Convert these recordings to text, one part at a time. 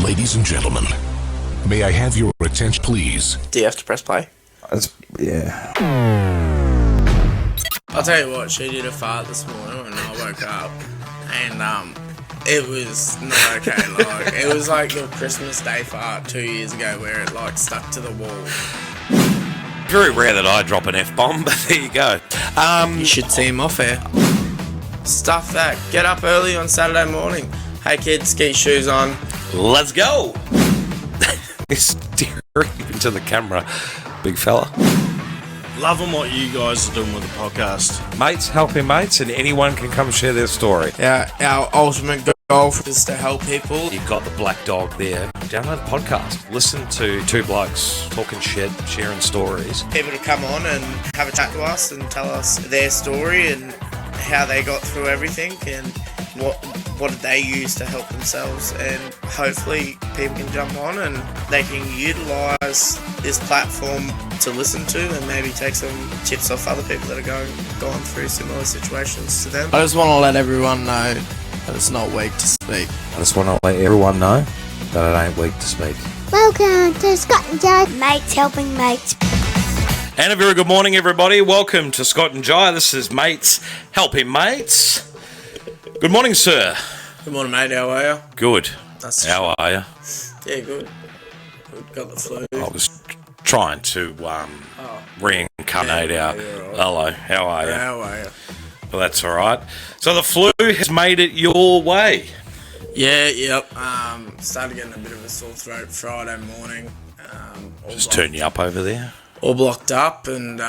Ladies and gentlemen, may I have your attention, please? Do you have to press play? Yeah. I'll tell you what, she did a fart this morning when I woke up, and it was not okay. Like, it was like the Christmas Day fart 2 years ago where it like stuck to the wall. Very rare that I drop an F-bomb, but there you go. You should see him off air. Stuff that. Get up early on Saturday morning. Hey kids, get your shoes on. Let's go. He's staring into the camera, big fella. Loving what you guys are doing with the podcast. Mates helping mates, and anyone can come share their story. Yeah, our ultimate goal is to help people. You've got the black dog there. Download the podcast. Listen to two blokes talking shit, sharing stories. People to come on and have a chat to us and tell us their story and how they got through everything and what did they use to help themselves, and hopefully people can jump on and they can utilise this platform to listen to and maybe take some tips off other people that are going through similar situations to them. I just want to let everyone know that it's not weak to speak. I just want to let everyone know that it ain't weak to speak. Welcome to Scott and Joe, mates helping mates. And a very good morning, everybody. Welcome to Scott and Jai. This is Mates Helping Mates. Good morning, sir. Good morning, mate. How are you? Good. How are you? Yeah, good. We've got the flu. I was trying to reincarnate our... Right. Hello, how are you? How are you? Well, that's all right. So the flu has made it your way. Yeah, yep. Started getting a bit of a sore throat Friday morning. Just turn you up over there. All blocked up, and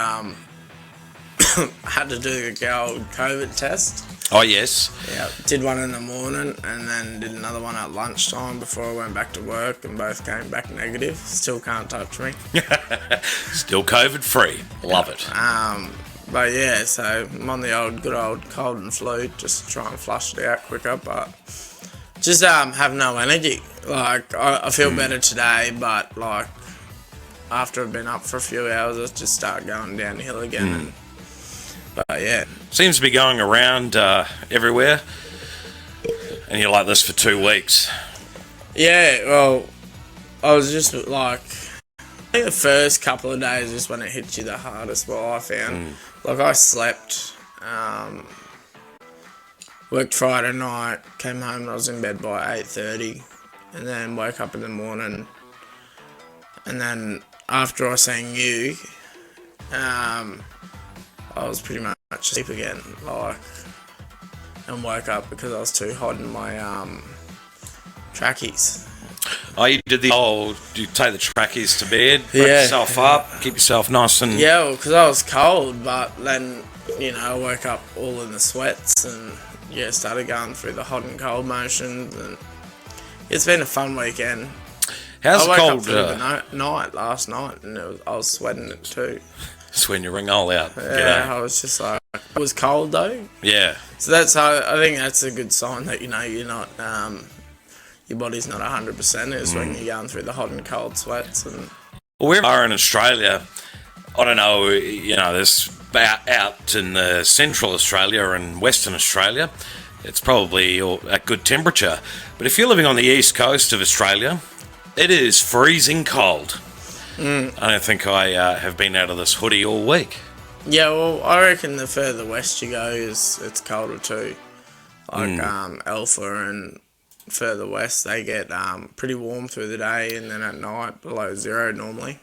had to do the old COVID test. Oh, yes. Yeah, did one in the morning and then did another one at lunchtime before I went back to work, and both came back negative. Still can't touch me. Still COVID free. Love it. But yeah, so I'm on the good old cold and flu, just try and flush it out quicker, but just have no energy. Like, I feel better today, but like after I've been up for a few hours, I just start going downhill again. But yeah. Seems to be going around everywhere. And you're like this for 2 weeks. Yeah, well, I was just like, I think the first couple of days is when it hits you the hardest, what I found. Like, I slept, worked Friday night, came home and I was in bed by 8:30, and then woke up in the morning, and then after I sang you, I was pretty much asleep again, like, and woke up because I was too hot in my trackies. Oh, you did you take the trackies to bed, wrap yourself up, keep yourself nice and... Yeah, well, because I was cold, but then, I woke up all in the sweats and, started going through the hot and cold motions, and it's been a fun weekend. How's I woke cold? up through the night last night, and I was sweating it too. It's when you ring all out. Yeah, I was just like, it was cold though. Yeah. So I think that's a good sign that you're not, your body's not 100%. Is when you're going through the hot and cold sweats. And well, we are in Australia. I don't know. There's out in the central Australia and Western Australia, it's probably at good temperature. But if you're living on the east coast of Australia, it is freezing cold. I don't think I have been out of this hoodie all week. Yeah, well, I reckon the further west you go, it's colder too. Like Alpha and further west, they get pretty warm through the day, and then at night below zero normally.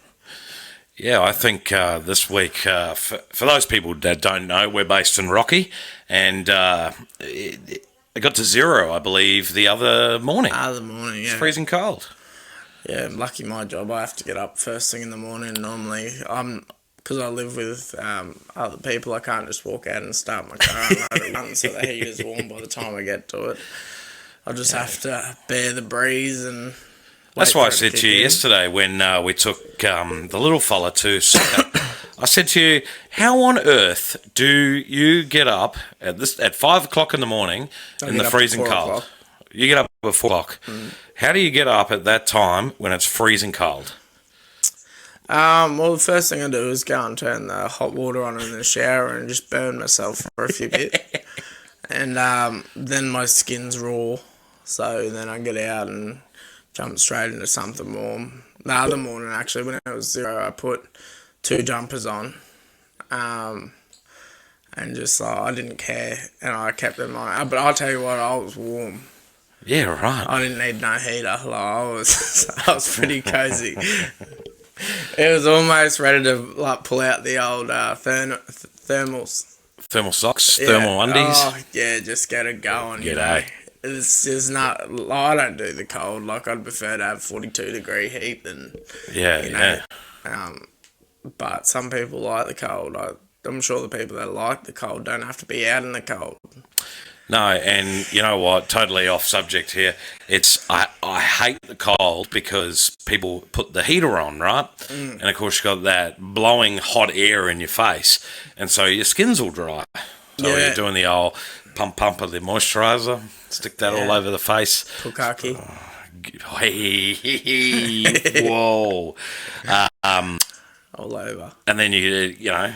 Yeah, I think this week, for those people that don't know, we're based in Rocky, and it got to zero, I believe, the other morning. The morning, yeah. It's freezing cold. Yeah, lucky my job. I have to get up first thing in the morning normally. Because I live with other people, I can't just walk out and start my car and let it run so the heat is warm by the time I get to it. I just have to bear the breeze and... That's why I said to you yesterday when we took the little fella to soccer. I said to you, how on earth do you get up at 5 o'clock in the morning in the freezing cold? You get up at 4 o'clock. How do you get up at that time when it's freezing cold? Well, the first thing I do is go and turn the hot water on in the shower and just burn myself for a few bits. And then my skin's raw, so then I get out and jumped straight into something warm. The other morning, actually, when it was 0, I put 2 jumpers on. And just I didn't care, and I kept them on. But I'll tell you what, I was warm. Yeah, right. I didn't need no heater. Like, I was pretty cozy. It was almost ready to pull out the old thermals. Thermal socks, thermal undies. Oh yeah, just get it going. G'day. It's just not. I don't do the cold. Like, I'd prefer to have 42-degree heat than. Yeah. But some people like the cold. I'm sure the people that like the cold don't have to be out in the cold. No, and you know what? Totally off subject here. I hate the cold because people put the heater on, right? And of course you got that blowing hot air in your face, and so your skin's all dry. So you're doing the old pump of the moisturiser, stick that all over the face. Pukaki. Hey, whoa. All over. And then you know,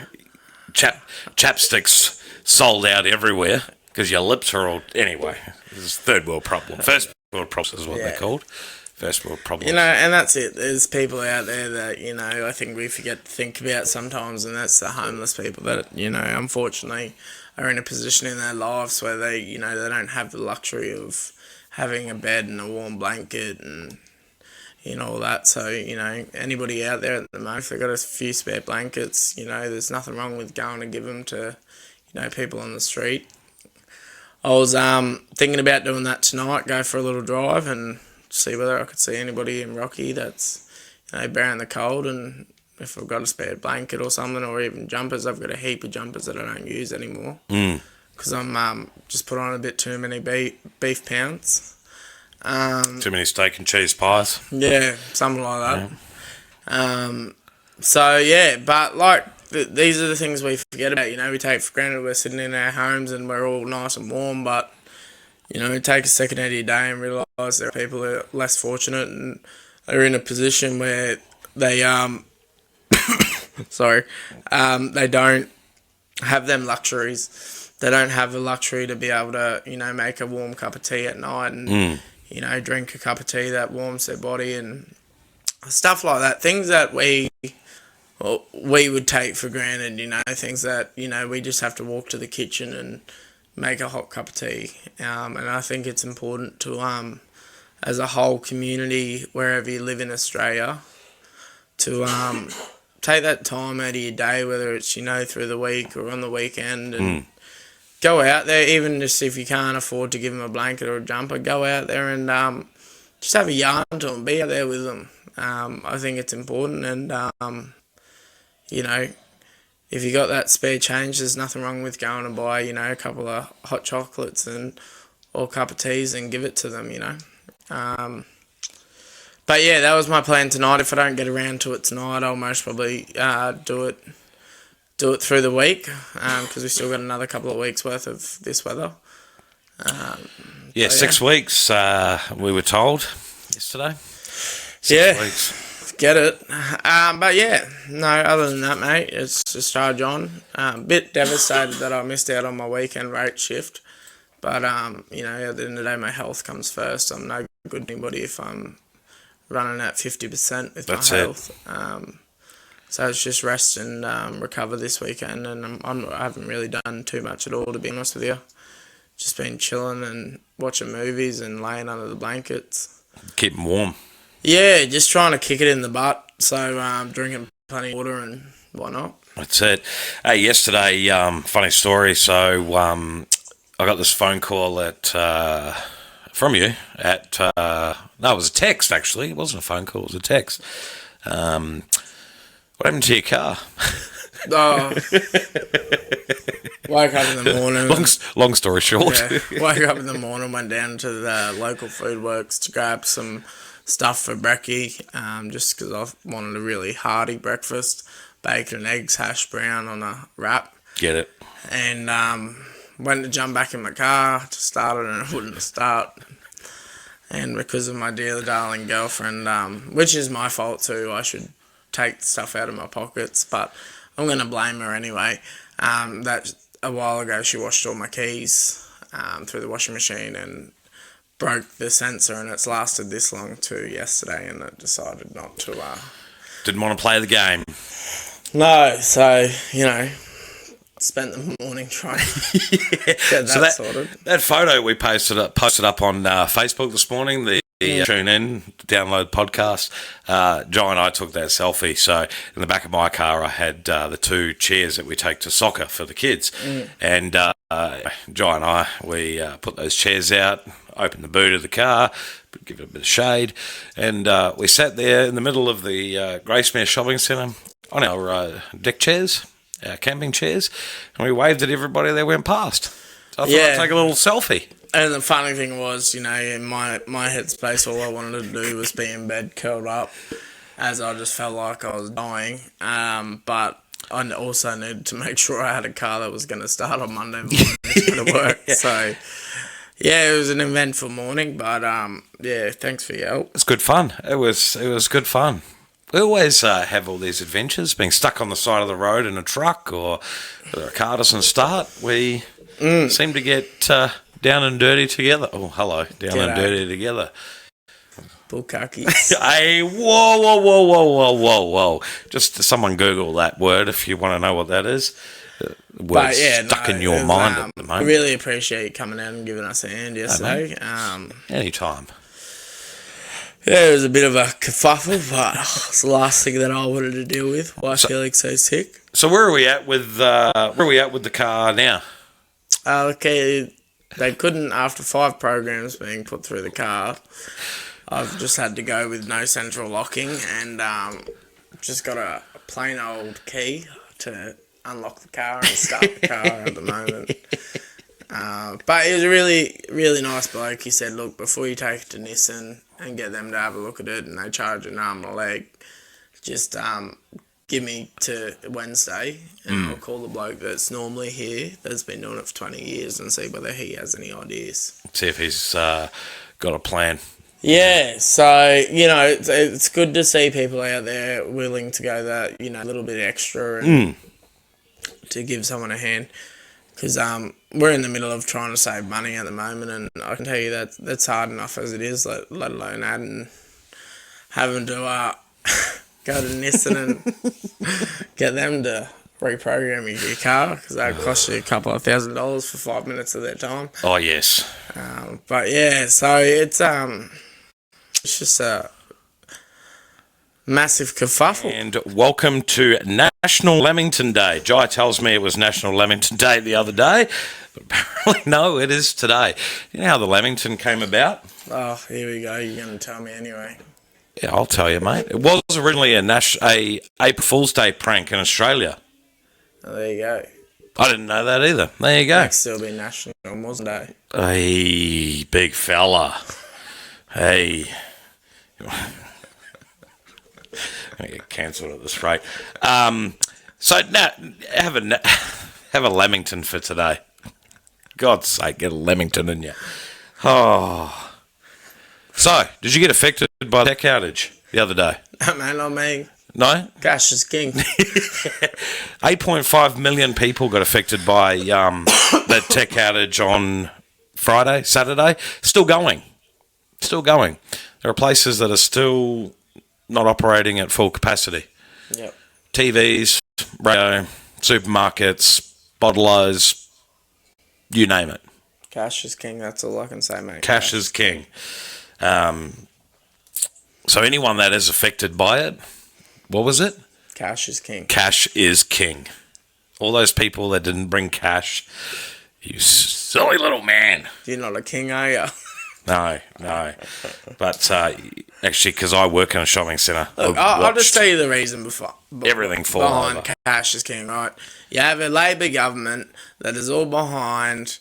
chapsticks sold out everywhere because your lips are all... Anyway, this is third world problem. First world problems is what they're called. First world problems. And that's it. There's people out there that, I think we forget to think about sometimes, and that's the homeless people that, unfortunately are in a position in their lives where they, they don't have the luxury of having a bed and a warm blanket and, all that. So, anybody out there at the moment, if they've got a few spare blankets, there's nothing wrong with going to give them to, people on the street. I was thinking about doing that tonight, go for a little drive and see whether I could see anybody in Rocky that's, bearing the cold, and if I've got a spare blanket or something, or even jumpers. I've got a heap of jumpers that I don't use anymore because I'm just put on a bit too many beef pounds. Too many steak and cheese pies. Yeah, something like that. So, but these are the things we forget about. We take for granted we're sitting in our homes and we're all nice and warm, but, take a second out of your day and realise there are people who are less fortunate and are in a position where they, they don't have them luxuries. They don't have the luxury to be able to, make a warm cup of tea at night and, drink a cup of tea that warms their body and stuff like that. Things that we would take for granted, things that, we just have to walk to the kitchen and make a hot cup of tea. And I think it's important to, as a whole community, wherever you live in Australia, to take that time out of your day, whether it's, through the week or on the weekend, and go out there, even just if you can't afford to give them a blanket or a jumper, go out there and just have a yarn to them, be out there with them. I think it's important, and, if you got that spare change, there's nothing wrong with going and buy, a couple of hot chocolates or a cup of teas and give it to them, But yeah, that was my plan tonight. If I don't get around to it tonight, I'll most probably do it through the week, because we've still got another couple of weeks worth of this weather. 6 weeks, we were told yesterday. 6 weeks. Get it. But yeah, no, other than that, mate, it's just charge on. A bit devastated that I missed out on my weekend rate shift. But, at the end of the day, my health comes first. I'm no good to anybody if I'm running at 50% with my health. So it's just rest and recover this weekend, and I haven't really done too much at all, to be honest with you. Just been chilling and watching movies and laying under the blankets. Keep them warm. Yeah, just trying to kick it in the butt, so drinking plenty of water and whatnot. That's it. Hey, yesterday, funny story, so I got this phone call from you at... no, it was a text, actually. It wasn't a phone call, it was a text. What happened to your car? Woke up in the morning. Long story short. Yeah, woke up in the morning, went down to the local food works to grab some stuff for brekkie, just because I wanted a really hearty breakfast. Bacon and eggs, hash brown on a wrap. Get it. And went to jump back in my car to start it, and it wouldn't start. And because of my dear darling girlfriend, which is my fault too, I should take stuff out of my pockets, but I'm going to blame her anyway. That a while ago she washed all my keys through the washing machine and broke the sensor, and it's lasted this long too yesterday, and it decided not to. Didn't want to play the game. No, so spent the morning trying to get that sorted. That photo we posted up on Facebook this morning. Tune in, download podcast. Jai and I took that selfie. So in the back of my car, I had the 2 chairs that we take to soccer for the kids, and Jai and I we put those chairs out, opened the boot of the car, give it a bit of shade, and we sat there in the middle of the Gracemere Shopping Centre on our deck chairs, our camping chairs, and we waved at everybody that went past. So I thought I'd take a little selfie. And the funny thing was, in my headspace, all I wanted to do was be in bed curled up, as I just felt like I was dying. But I also needed to make sure I had a car that was going to start on Monday morning to work. So, yeah, it was an eventful morning, but thanks for your help. It's good fun. It was good fun. We always have all these adventures, being stuck on the side of the road in a truck, or a car doesn't start. We seem to get down and dirty together. Oh, hello. Down and dirty together. Bukkakis. Hey, whoa. Just someone Google that word if you want to know what that is. Word's stuck in your mind at the moment. I really appreciate you coming out and giving us a hand yesterday. Anytime. Yeah, it was a bit of a kerfuffle, but it's the last thing that I wanted to deal with. Why feeling so sick? So where are we at with the car now? Okay, they couldn't, after 5 programs being put through the car, I've just had to go with no central locking, and just got a plain old key to unlock the car and start the car at the moment. But he was a really, really nice bloke. He said, look, before you take it to Nissan and get them to have a look at it, and they charge an arm and a leg, just give me to Wednesday, and I'll call the bloke that's normally here, that's been doing it for 20 years, and see whether he has any ideas. See if he's got a plan. Yeah, so, it's good to see people out there willing to go that, a little bit extra and to give someone a hand. Because we're in the middle of trying to save money at the moment, and I can tell you that's hard enough as it is, let alone adding, having to go to Nissan and get them to reprogram your car, because that costs you a couple of $1,000 for 5 minutes of their time. Oh, yes. But yeah, so it's just a massive kerfuffle. And welcome to National Lamington Day. Jai tells me it was National Lamington Day the other day, but apparently no, it is today. You know how the Lamington came about? Oh, here we go. You're going to tell me anyway. Yeah, I'll tell you, mate. It was originally a April Fool's Day prank in Australia. Oh, there you go. I didn't know that either. There you go. It'd still be National Muslim Day. Hey, big fella. Hey. I get cancelled at this rate. So now have a Lamington for today. God's sake, get a Lamington in you. Oh. So, did you get affected by the tech outage the other day? Man, not me. No? Cash is king. 8.5 million people got affected by the tech outage on Saturday. Still going. There are places that are still not operating at full capacity. Yep. TVs, radio, supermarkets, bottlers, you name it. Cash is king, that's all I can say, mate. Cash is king. So anyone that is affected by it, what was it? Cash is king. Cash is king. All those people that didn't bring cash, you silly little man. You're not a king, are you? No. But actually, because I work in a shopping centre, I'll just tell you the reason everything behind over. Cash is king, right? You have a Labor government that is all behind,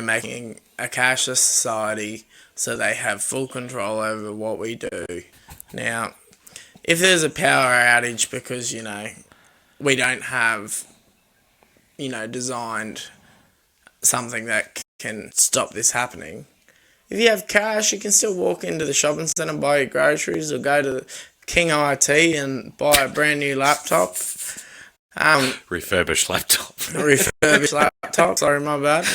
making a cashless society, so they have full control over what we do. Now, if there's a power outage because, we don't have, designed something that can stop this happening. If you have cash, you can still walk into the shopping centre and buy your groceries, or go to King IT and buy a brand new laptop. Refurbished laptop. Refurbished laptop. Sorry, my bad.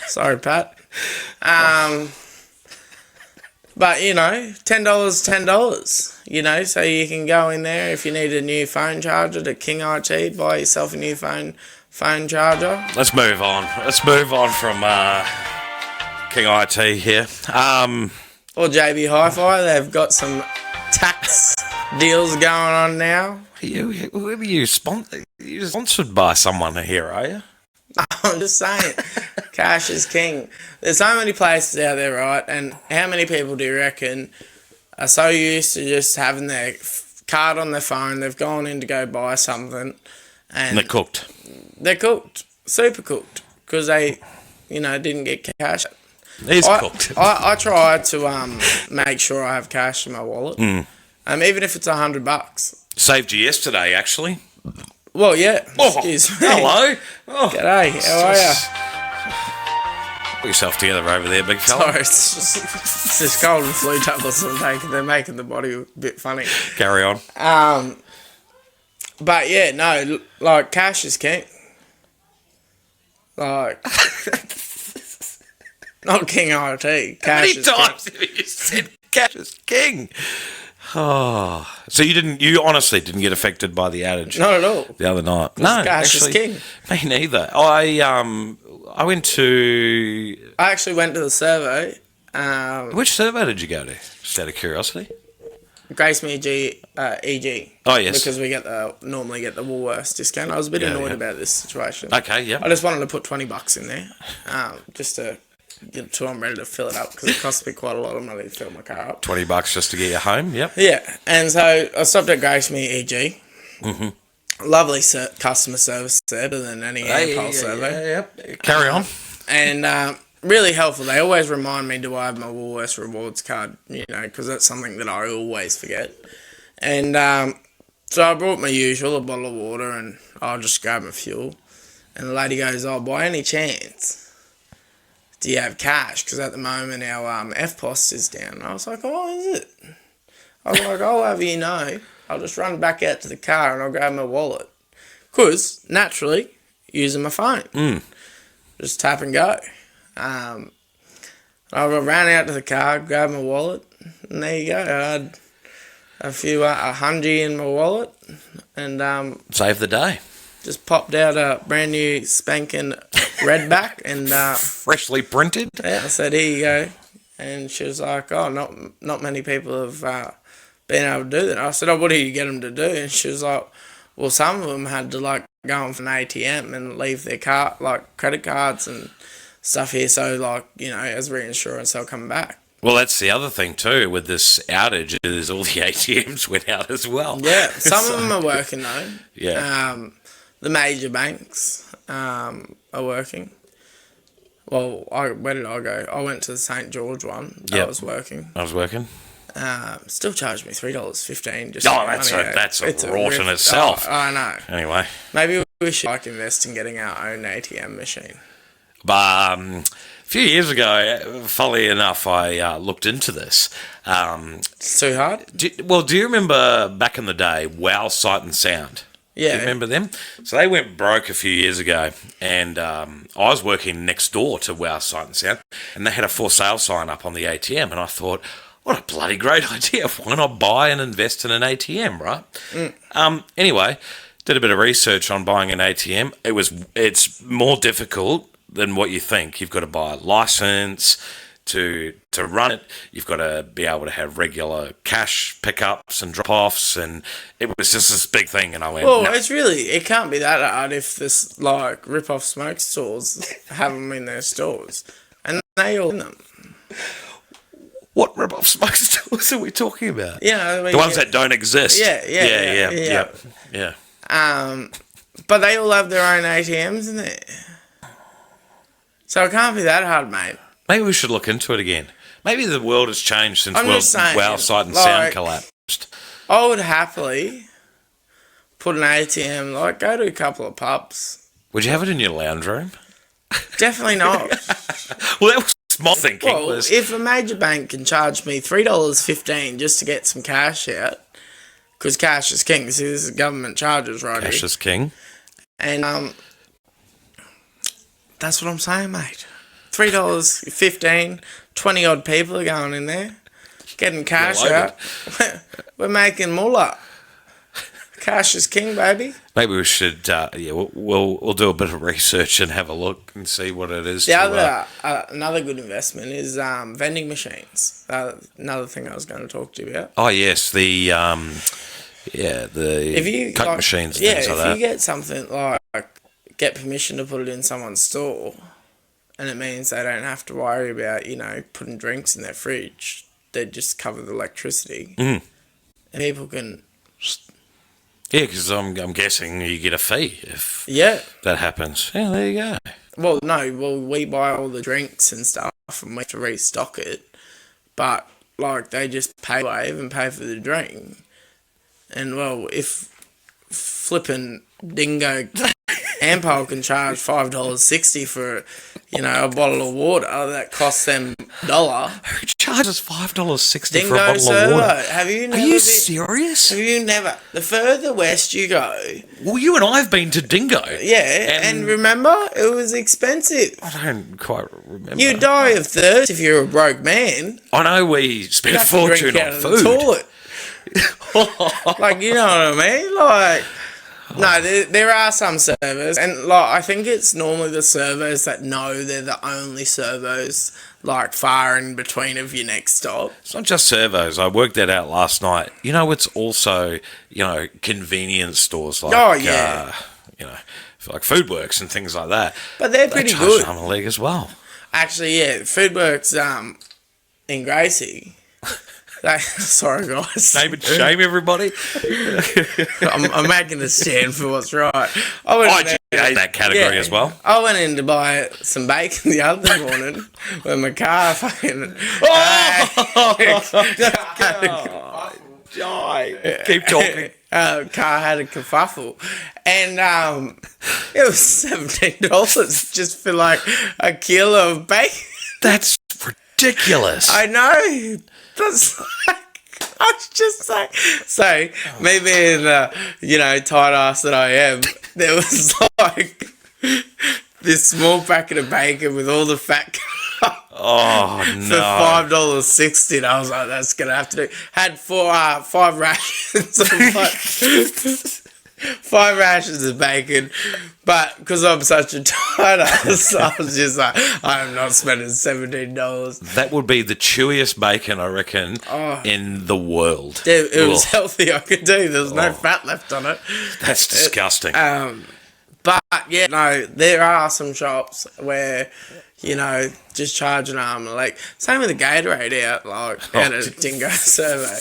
Sorry, Pat. But, you know, $10, $10. You know, so you can go in there if you need a new phone charger to King IT, buy yourself a new phone charger. Let's move on. Let's move on from King IT here. Or JB Hi-Fi, they've got some tax deals going on now. You're sponsored by someone here, are you? I'm just saying, cash is king. There's so many places out there, right? And how many people do you reckon are so used to just having their card on their phone, they've gone in to go buy something, and they're cooked. They're cooked, super cooked, because they, you know, didn't get cash. It's cooked. I try to make sure I have cash in my wallet, even if it's $100. Saved you yesterday, actually. Well, yeah. Oh, excuse me. hello. Oh. G'day. How are you? Put yourself together over there, big fella. Sorry, it's just cold and flu tablets they're making the body a bit funny. Carry on. But yeah, no, like cash is king. Like, not King IT. Cash is king. How many times have you said cash is king? Oh, so you honestly didn't get affected by the outage? Not at all. The other night. No, cash actually, is king. Me neither. I actually went to the servo. Which servo did you go to? Just out of curiosity. Grace Me EG. Oh, yes. Because we normally get the Woolworths discount. I was a bit annoyed about this situation. Okay, yeah. I just wanted to put $20 in there, just to get it till I'm ready to fill it up, because it costs me quite a lot of money to fill my car up. $20 just to get you home. Yep. Yeah, and so I stopped at Grace Me EG. Mm-hmm. Lovely customer service there, better than any impulse servo. Yep. Carry on. And really helpful. They always remind me, do I have my Woolworths rewards card? You know, because that's something that I always forget. And so I brought my usual, a bottle of water, and I'll just grab my fuel. And the lady goes, "Oh, by any chance, do you have cash? Because at the moment our FPOS is down." And I was like, "Oh, is it?" I was like, "Oh, have you know? I'll just run back out to the car and I'll grab my wallet." Because, naturally, using my phone. Just tap and go. I ran out to the car, grabbed my wallet, and there you go. I had a few $100 in my wallet, and Save the day. just popped out a brand new spanking redback, and Freshly printed. yeah, I said, "Here you go." And she was like, "Oh, not many people have been able to do that." I said, "Oh, what do you get them to do?" And she was like, "Well, some of them had to like go on from an ATM and leave their credit cards and stuff here, so like, you know, as reinsurance they'll come back." Well, that's the other thing too with this outage is all the ATMs went out as well. Yeah, some of them are working though. Yeah. The major banks are working. Well, where did I go? I went to the St. George one. That was working. I was working. Still charged me $3.15. That's a rort in itself. Oh, I know. Anyway. Maybe we should invest in getting our own ATM machine. But a few years ago, funnily enough, I looked into this. It's too hard? Do you remember back in the day, Wow Sight and Sound? Yeah. Do you remember them? So they went broke a few years ago, and I was working next door to Wow Sight and Sound, and they had a for sale sign up on the ATM, and I thought, what a bloody great idea. Why not buy and invest in an ATM, right? Anyway, did a bit of research on buying an ATM. It's more difficult than what you think. You've got to buy a license to run it. You've got to be able to have regular cash pickups and drop-offs, and it was just this big thing, and I went, well, no. it can't be that hard if this, like, rip-off smoke stores have them in their stores. And they all in them. What rip-off smoke stores are we talking about? Yeah, the ones that don't exist. Yeah. But they all have their own ATMs in there. So it can't be that hard, mate. Maybe we should look into it again. Maybe the world has changed since Wow Sight and Sound collapsed. I would happily put an ATM, go to a couple of pubs. Would you have it in your lounge room? Definitely not. Well, that was my thinking. Well, if a major bank can charge me $3.15 just to get some cash out, because cash is king. See, this is government charges right here. Cash is king. And that's what I'm saying, mate. $3.15, 20 odd people are going in there. getting cash You're out. We're making mullah. Cash is king, baby. Maybe we should, we'll do a bit of research and have a look and see what it is. Another good investment is vending machines. Another thing I was going to talk to you about. Oh yes, the Coke machines and things like that. If you get something like get permission to put it in someone's store, and it means they don't have to worry about putting drinks in their fridge. They just cover the electricity, and people can. Yeah, because I'm guessing you get a fee if that happens. Yeah, there you go. Well, no, we buy all the drinks and stuff and we have to restock it. But, they just pay wave and pay for the drink. And, if flipping Dingo Ampol can charge $5.60 for, a bottle of water that costs them $1. Who charges $5.60 for a Dingo bottle servo. of water? Have you never Are you serious? Have you never? The further west you go... Well, you and I have been to Dingo. Yeah, and remember, it was expensive. I don't quite remember. You'd die of thirst if you're a broke man. I know we spent a fortune on food. The toilet. You know what I mean? No, there are some servos, and I think it's normally the servos that know they're the only servos far in between of your next stop. It's not just servos. I worked that out last night. It's also convenience stores like Food Works and things like that. But they're pretty good. Arm and leg as well. Actually, yeah, Food Works in Gracie. Sorry, guys. Name and shame, everybody. I'm making a stand for what's right. I hate that category as well. I went in to buy some bacon the other morning when my car fucking... Keep talking. Car had a kerfuffle. And it was $17 just for a kilo of bacon. That's ridiculous. I know. That's I was just so me being tight ass that I am, there was this small packet of bacon with all the fat Oh no! For $5.60, and I was like, "That's gonna have to do." Had 5 rations of 5 rations of bacon, but because I'm such a tight ass, I was just like, "I am not spending $17." That would be the chewiest bacon, I reckon, in the world. It was healthy. I could do. There was no fat left on it. That's disgusting. But yeah, no, there are some shops where, just charge an arm and a leg. Same with the Gatorade out at Dingo Survey.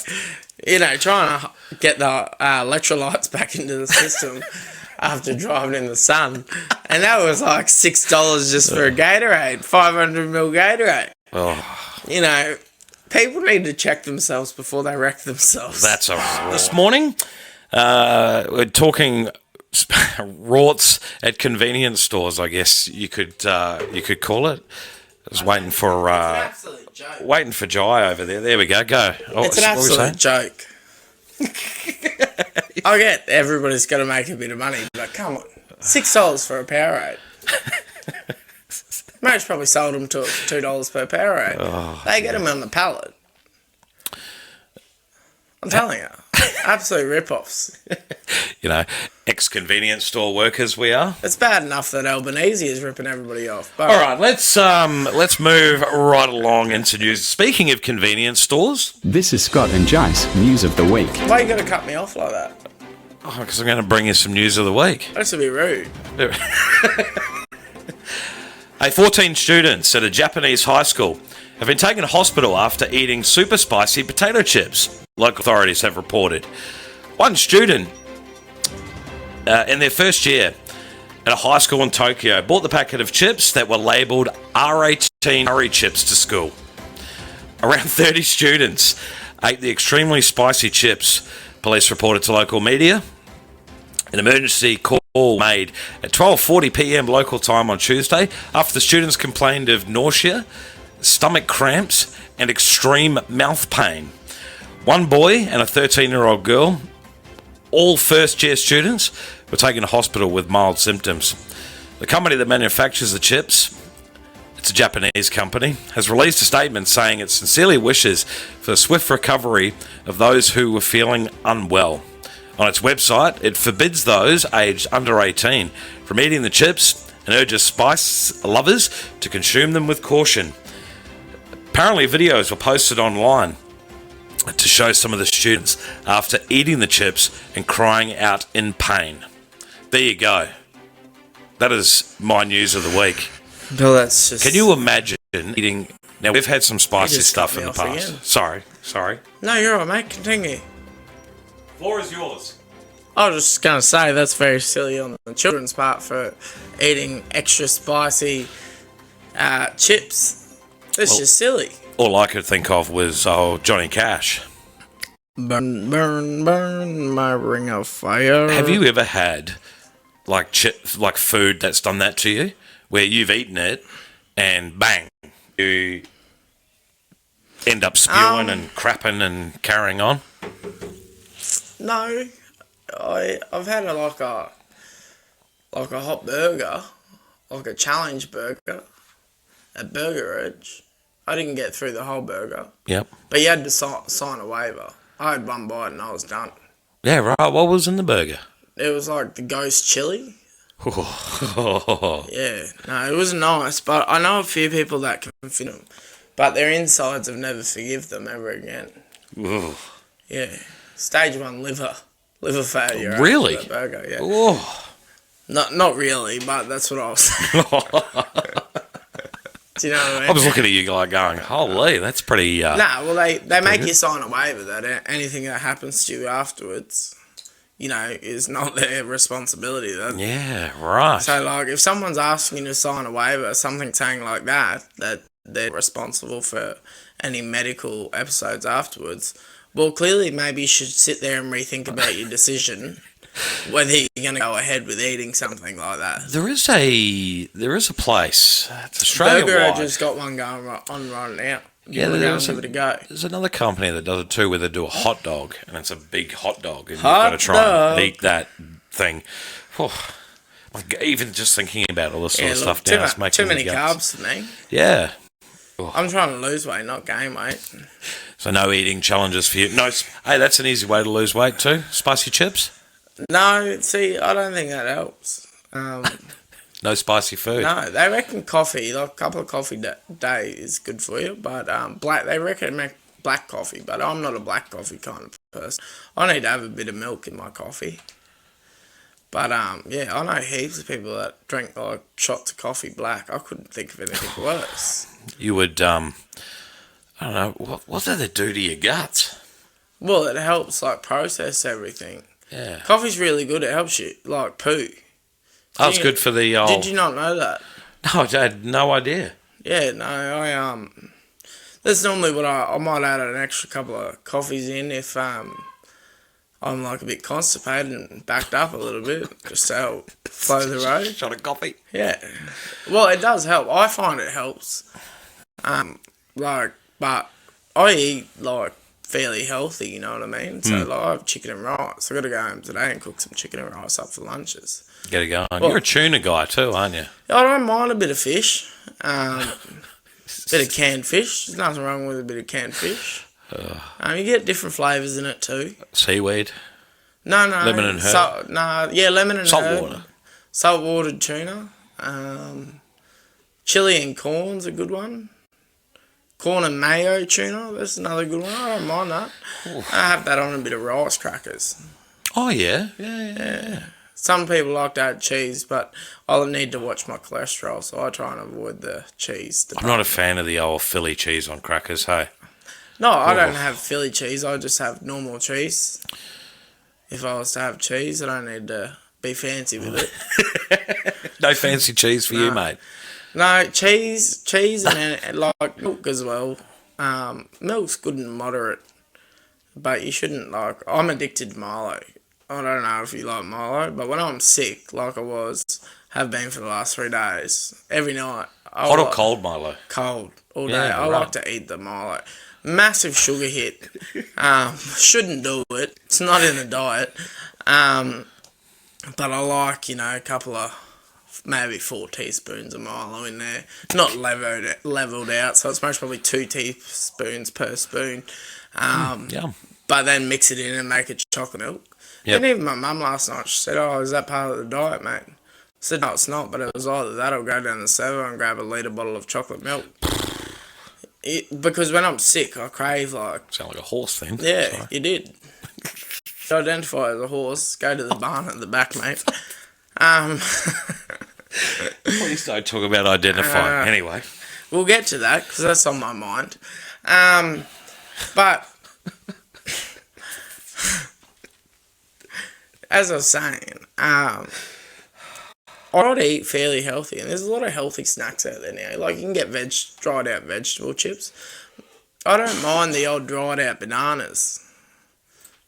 Trying to get the electrolytes back into the system after driving in the sun. And that was $6 just for a Gatorade, 500ml Gatorade. Oh. People need to check themselves before they wreck themselves. That's all right. This morning, we're talking rorts at convenience stores, I guess you could call it. I was waiting for Jai over there. There we go. Go. It's an absolute joke. I get everybody's got to make a bit of money, but come on, $6 for a Powerade. Most probably sold them to $2 per Powerade. They get them on the pallet. I'm telling you, absolute rip-offs. Ex-convenience store workers we are. It's bad enough that Albanese is ripping everybody off. But all right, let's move right along into news. Speaking of convenience stores, this is Scott and Jace News of the Week. Why you got to cut me off like that? Because I'm going to bring you some news of the week. That's a bit rude. 14 students at a Japanese high school have been taken to hospital after eating super spicy potato chips, local authorities have reported. One student in their first year at a high school in Tokyo bought the packet of chips that were labelled R18 curry chips to school. Around 30 students ate the extremely spicy chips, police reported to local media. An emergency call made at 12:40 p.m. local time on Tuesday after the students complained of nausea, stomach cramps and extreme mouth pain. One boy and a 13-year-old girl, all first-year students, were taken to hospital with mild symptoms. The company that manufactures the chips it's a Japanese company, has released a statement saying it sincerely wishes for the swift recovery of those who were feeling unwell. On its website, it forbids those aged under 18 from eating the chips and urges spice lovers to consume them with caution. Apparently, videos were posted online to show some of the students after eating the chips and crying out in pain. There you go. That is my news of the week. No, that's just... Can you imagine eating... Now, we've had some spicy just stuff cut in me the off past. again. Sorry. No, you're all right, mate. Continue. Floor is yours. I was just going to say, that's very silly on the children's part for eating extra spicy chips. That's just silly. All I could think of was Johnny Cash. Burn, burn, burn, my ring of fire. Have you ever had like food that's done that to you, where you've eaten it and bang, you end up spewing and crapping and carrying on? No, I've had like a hot burger, like a challenge burger at Burger Edge. I didn't get through the whole burger. Yep. But you had to sign a waiver. I had one bite and I was done. Yeah, right. What was in the burger? It was like the ghost chili. Oh. Yeah, no, it was nice, but I know a few people that can fit them, but their insides have never forgive them ever again. Ooh. Yeah, stage 1 liver failure. Really? After that burger, yeah. Oh. Not really, but that's what I was saying. Do you know what I mean? I was looking at you guy going, holy, that's pretty... well, they make you sign a waiver that anything that happens to you afterwards, is not their responsibility. Yeah, right. So, like, if someone's asking you to sign a waiver, something saying like that they're responsible for any medical episodes afterwards, well, clearly maybe you should sit there and rethink about your decision whether you're going to go ahead with eating something like that. There is a place. It's Australia-wide. Burger Edge has got one going on right now. Yeah, there's another company that does it too, where they do a hot dog, and it's a big hot dog, and you've got to try and eat that thing. Oh, even just thinking about all this sort of stuff now, it's making too many guts. carbs for me. Yeah. I'm trying to lose weight, not gain weight. So no eating challenges for you. No, hey, that's an easy way to lose weight too. Spicy chips. No, see, I don't think that helps. No spicy food. No, they reckon coffee, like a couple of coffee a day is good for you, but they reckon make black coffee, but I'm not a black coffee kind of person. I need to have a bit of milk in my coffee. But, yeah, I know heaps of people that drink, like, shots of coffee black. I couldn't think of anything worse. You would, I don't know, what does it do to your guts? Well, it helps, like, process everything. Yeah. Coffee's really good. It helps you, like, poo. Oh, it's good for the old... Did you not know that? No, I had no idea. Yeah, no, that's normally what I might add an extra couple of coffees in if, I'm like a bit constipated and backed up a little bit, just to help flow the road. Shot of coffee. Yeah. Well, it does help. I find it helps. But I eat, like, fairly healthy, you know what I mean? So, like, I have chicken and rice. I got to go home today and cook some chicken and rice up for lunches. Get it going. You're a tuna guy too, aren't you? I don't mind a bit of fish. Bit of canned fish. There's nothing wrong with a bit of canned fish. You get different flavours in it too. Seaweed? No. Lemon and herb? Lemon and Salt herb. water? Saltwater tuna. Chili and corn's a good one. Corn and mayo tuna, that's another good one. I don't mind that. Oof. I have that on a bit of rice crackers. Oh, yeah? Yeah. Some people like to add cheese, but I'll need to watch my cholesterol, so I try and avoid the cheese. I'm not a fan of the old Philly cheese on crackers, hey? No, I don't have Philly cheese. I just have normal cheese. If I was to have cheese, I don't need to be fancy with it. No fancy cheese for you, mate? No, cheese and like milk as well. Milk's good and moderate, but you shouldn't, like, I'm addicted to Milo. I don't know if you like Milo, but when I'm sick, like I have been for the last 3 days, every night. Hot or cold Milo? Cold, all day. Yeah, I like to eat the Milo. Massive sugar hit. Shouldn't do it. It's not in the diet. But I like, a couple of maybe 4 teaspoons of Milo in there. Not leveled out, so it's most probably 2 teaspoons per spoon. Yum. But then mix it in and make it chocolate milk. Yep. And even my mum last night, she said, "Oh, is that part of the diet, mate?" I said, "No, it's not, but it was either that or go down the servo and grab a litre bottle of chocolate milk." Because when I'm sick, I crave like... Sound like a horse then. Yeah, Sorry. you did. To identify as a horse, go to the barn at the back, mate. Please don't talk about identifying. Anyway. We'll get to that, because that's on my mind. But... as I was saying, I try to eat fairly healthy, and there's a lot of healthy snacks out there now. Like, you can get dried out vegetable chips. I don't mind the old dried out bananas,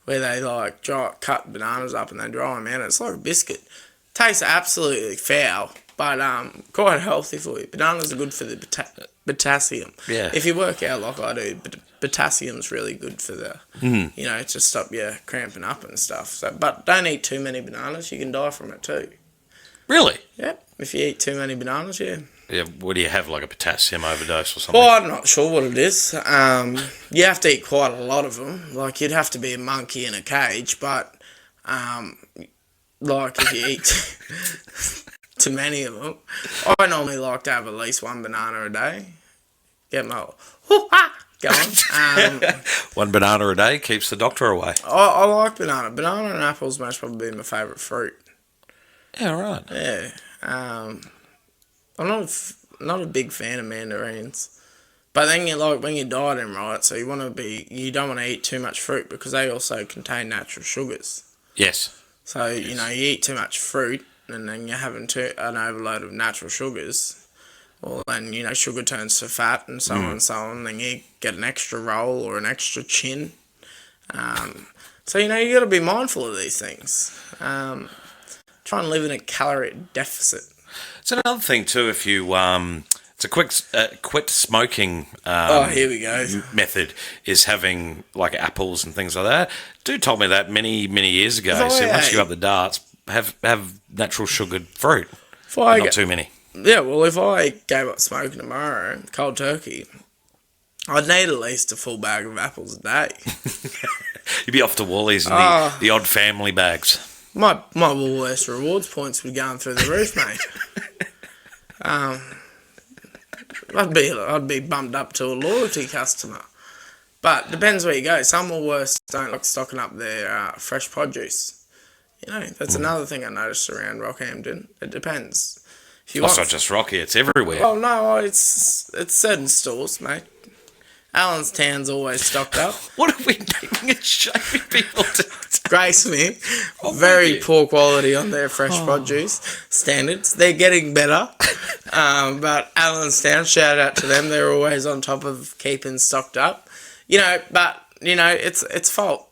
where they like cut bananas up and they dry them out. It's like a biscuit. Tastes absolutely foul, but quite healthy for you. Bananas are good for the potassium. Yeah. If you work out like I do, potassium's really good for the, you know, to stop you cramping up and stuff. So, but don't eat too many bananas. You can die from it too. Really? Yep. If you eat too many bananas, yeah. Yeah. What do you have, like a potassium overdose or something? Well, I'm not sure what it is. You have to eat quite a lot of them. Like, you'd have to be a monkey in a cage, but, like, if you eat too many of them, I normally like to have at least 1 banana a day. Get my going. One banana a day keeps the doctor away. I like banana. Banana and apples most probably my favourite fruit. Yeah, right. Yeah. I'm not a big fan of mandarins. But then when you're dieting, right, so you don't want to eat too much fruit because they also contain natural sugars. Yes. So, you know, you eat too much fruit and then you're having an overload of natural sugars. Well, then, you know, sugar turns to fat and so on and so on. Then you get an extra roll or an extra chin. So, you know, you got to be mindful of these things. Try and live in a calorie deficit. It's another thing too. If you it's a quit smoking. Here we go. Method is having like apples and things like that. Dude told me that many years ago. Oh, He said yeah. once you go up the darts, have natural sugared fruit, Not not too many. Yeah, well, if I gave up smoking tomorrow, cold turkey, I'd need at least a full bag of apples a day. You'd be off to Woolies and the odd family bags. My Woolworths rewards points would be going through the roof, mate. I'd be bumped up to a loyalty customer. But depends where you go. Some Woolworths don't like stocking up their fresh produce. You know, that's another thing I noticed around Rockhampton. It depends. If you It's not just Rocky; it's everywhere. Well, no, it's certain stores, mate. Allenstown's always stocked up. What are we naming and shaming people to? Graysmith, Oh, very dear. poor quality on their fresh produce standards. They're getting better, but Allenstown, shout out to them. They're always on top of keeping stocked up. You know, but you know it's fault.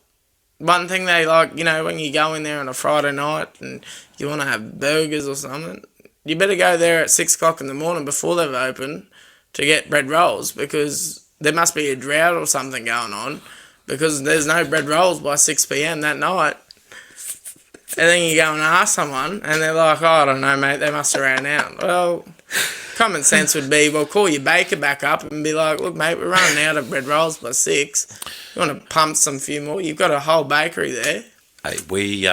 One thing they like, you know, when you go in there on a Friday night and you want to have burgers or something, you better go there at 6 o'clock in the morning before they've opened to get bread rolls because there must be a drought or something going on because there's no bread rolls by 6 p.m. that night. And then you go and ask someone and they're like, "Oh, I don't know, mate, they must have ran out." Well, common sense would be, well, call your baker back up and be like, "Look, mate, we're running out of bread rolls by 6. You want to pump some few more? You've got a whole bakery there." Hey, we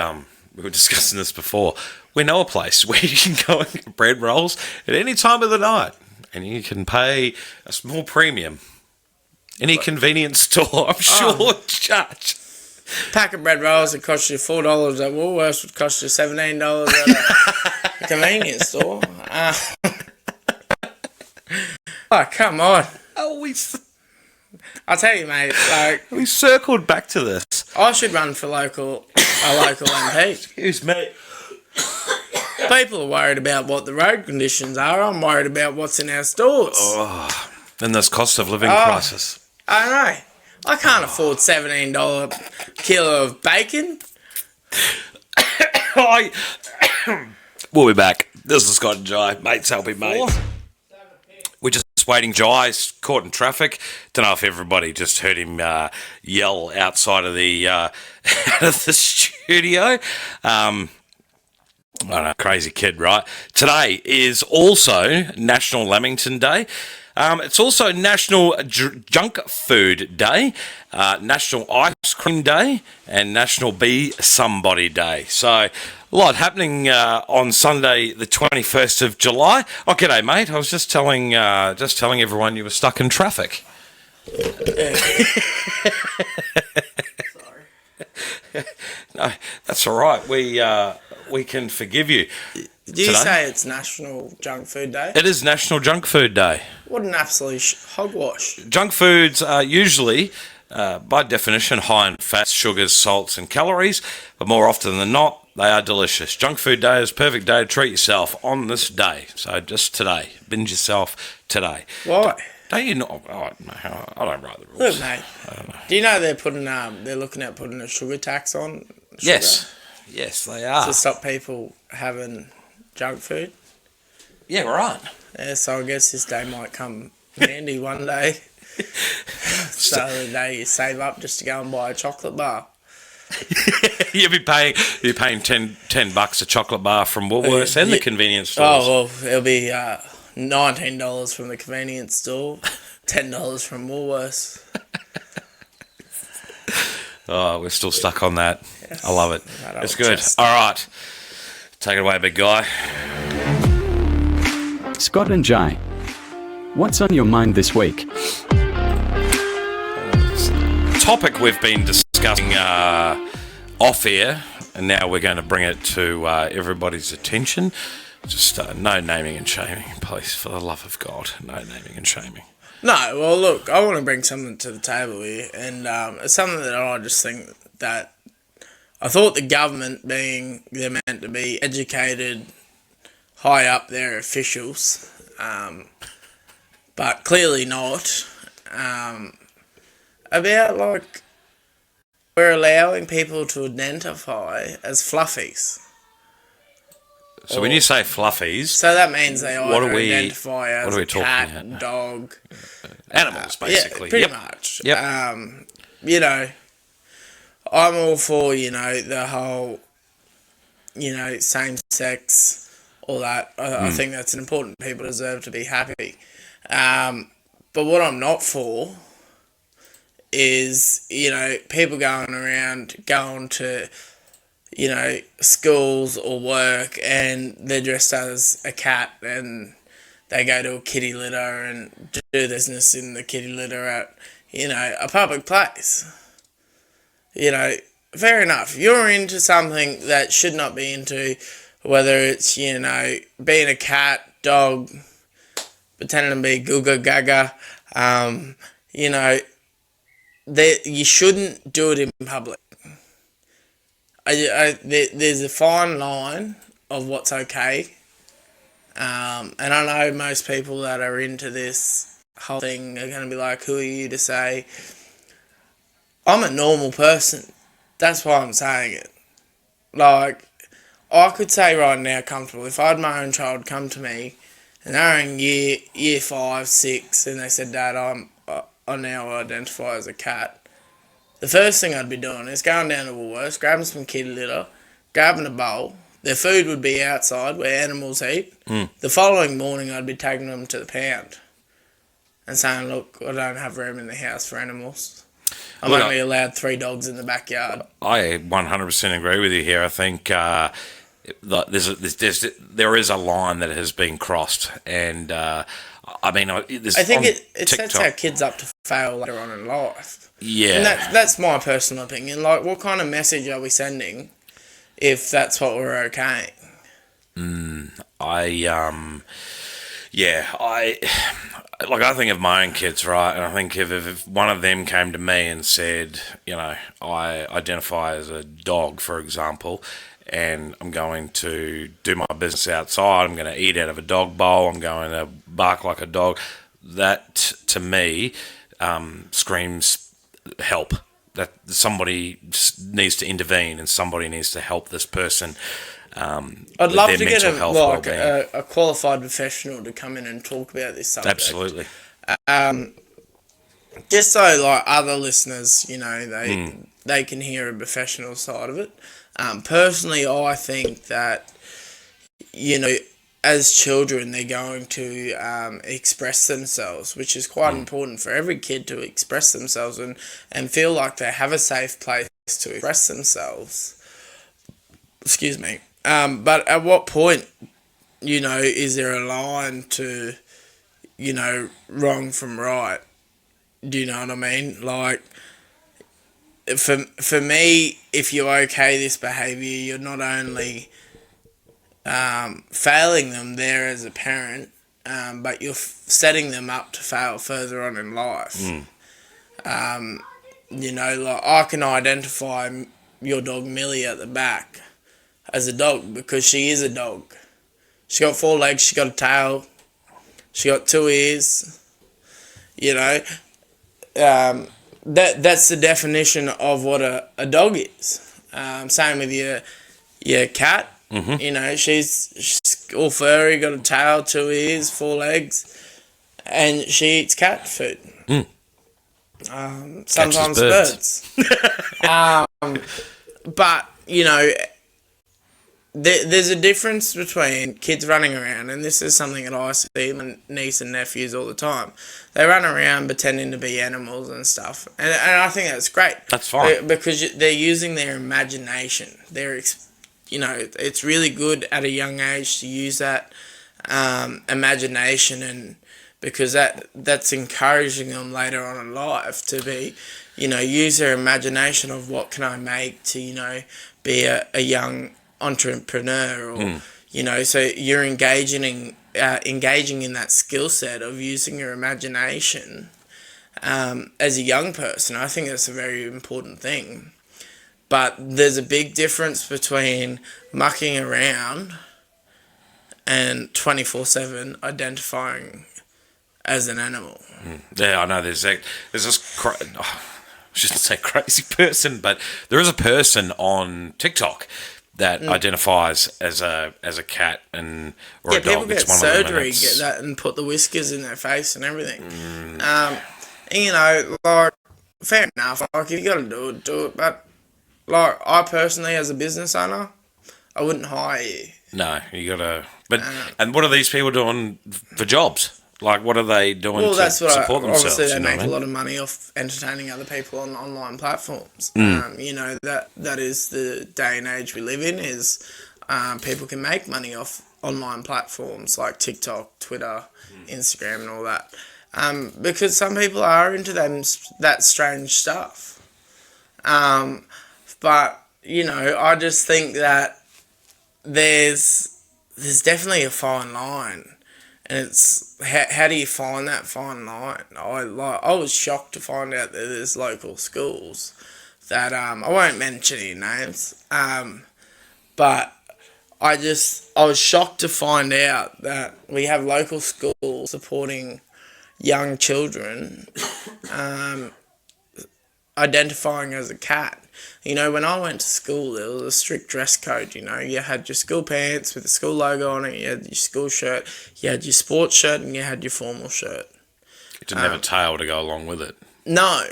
were discussing this before. We know a place where you can go and get bread rolls at any time of the night, and you can pay a small premium. Any convenience store, I'm sure, charge. Pack of bread rolls that cost you $4 at Woolworths would cost you $17 at a convenience store. Oh, come on. Oh, I'll tell you, mate, like, we circled back to this. I should run for a local MP. Excuse me. People are worried about what the road conditions are. I'm worried about what's in our stores. And this cost of living crisis. I know. I can't afford $17 kilo of bacon. We'll be back. This is Scott and Jai, mates helping mates. We're just waiting. Jai's caught in traffic. Don't know if everybody just heard him yell outside of the out of the studio. I don't know, crazy kid, right? Today is also National Lamington Day. It's also National Junk Food Day, National Ice Cream Day, and National Be Somebody Day. So, a lot happening on Sunday, the 21st of July. Oh, g'day, mate. I was just telling everyone you were stuck in traffic. No, that's all right. We can forgive you. Did you say it's National Junk Food Day? It is National Junk Food Day. What an absolute hogwash. Junk foods are usually, by definition, high in fats, sugars, salts, and calories, but more often than not, they are delicious. Junk Food Day is a perfect day to treat yourself on this day. So just today. Binge yourself today. Why? Don't you know? I don't write the rules. Look, mate. Do you know they're looking at putting a sugar tax on sugar? Yes, they are. To stop people having junk food? Yeah, right. Yeah, so I guess this day might come handy one day. So the day you save up just to go and buy a chocolate bar. You'll be paying $10 a chocolate bar from Woolworths and the convenience stores. Oh, well, it'll be $19 from the convenience store, $10 from Woolworths. Oh, we're still stuck on that. Yes. I love it. It's good. Just... All right. Take it away, big guy. Scott and Jay, what's on your mind this week? Topic we've been discussing off air, and now we're going to bring it to everybody's attention. Just no naming and shaming, please, for the love of God. No naming and shaming. No, well, look, I want to bring something to the table here, and it's something that I just think that I thought the government, being they're meant to be educated, high up their officials, but clearly not, about, like, we're allowing people to identify as fluffies. So when you say fluffies... So that means they either identify as a cat, dog... Animals, basically. Yeah, pretty much. Yep. You know, I'm all for, the whole, same sex, all that. I think that's important. People deserve to be happy. But what I'm not for is, people going to, schools or work and they're dressed as a cat and they go to a kitty litter and do business in the kitty litter at, a public place. Fair enough. You're into something that should not be into, whether it's, being a cat, dog, pretending to be Googa Gaga, you shouldn't do it in public. There's a fine line of what's okay. And I know most people that are into this whole thing are going to be like, who are you to say? I'm a normal person. That's why I'm saying it. Like, I could say right now comfortable, if I had my own child come to me and they're in year 5, 6, and they said, Dad, I now identify as a cat, the first thing I'd be doing is going down to Woolworths, grabbing some kitty litter, grabbing a bowl. Their food would be outside where animals eat. The following morning, I'd be taking them to the pound and saying, look, I don't have room in the house for animals. I'm only allowed 3 dogs in the backyard. I 100% agree with you here. I think there is a line that has been crossed. And, I think it sets our kids up to fail later on in life. Yeah. And that's my personal opinion. Like, what kind of message are we sending if that's what we're okaying? I think of my own kids, right? And I think if one of them came to me and said, I identify as a dog, for example, and I'm going to do my business outside, I'm going to eat out of a dog bowl, I'm going to bark like a dog, that, to me, screams help. That somebody needs to intervene and somebody needs to help this person. I'd love to get a qualified professional to come in and talk about this subject. Absolutely. Just so other listeners, they can hear a professional side of it. Personally, I think that you know, as children, they're going to express themselves, which is quite important for every kid to express themselves and feel like they have a safe place to express themselves. Excuse me. But at what point, is there a line to, wrong from right? Do you know what I mean? Like, for me, if you okay this behaviour, you're not only failing them there as a parent, but you're setting them up to fail further on in life. Like I can identify your dog Millie at the back as a dog because she is a dog. She got 4 legs, she got a tail, she got 2 ears. That's the definition of what a dog is. Same with your cat. Mm-hmm. She's all furry, got a tail, 2 ears, 4 legs, and she eats cat food. Sometimes birds. But there's a difference between kids running around, and this is something that I see my niece and nephews all the time. They run around pretending to be animals and stuff, and I think that's great. That's fine because they're using their imagination. It's really good at a young age to use that imagination, and because that's encouraging them later on in life to be, use their imagination of what can I make to, be a young entrepreneur or, so you're engaging in that skill set of using your imagination as a young person. I think that's a very important thing. But there's a big difference between mucking around and 24/7 identifying as an animal. Yeah, I know. There's this. I shouldn't say crazy person, but there is a person on TikTok that identifies as a cat or a dog. People get It's one surgery, of them, get that, and put the whiskers in their face and everything. Like, fair enough. Like, if you got to do it. But like, I personally, as a business owner, I wouldn't hire you. No, you gotta. But and what are these people doing for jobs? Like, what are they doing to support themselves? Obviously, they make a lot of money off entertaining other people on online platforms. That is the day and age we live in. Is people can make money off online platforms like TikTok, Twitter, Instagram, and all that. Because some people are into that strange stuff. But I just think that there's definitely a fine line. And it's how do you find that fine line? I was shocked to find out that there's local schools that I won't mention any names, but I was shocked to find out that we have local schools supporting young children identifying as a cat. When I went to school, there was a strict dress code. You had your school pants with the school logo on it, you had your school shirt, you had your sports shirt, and you had your formal shirt. It didn't have a tail to go along with it. No,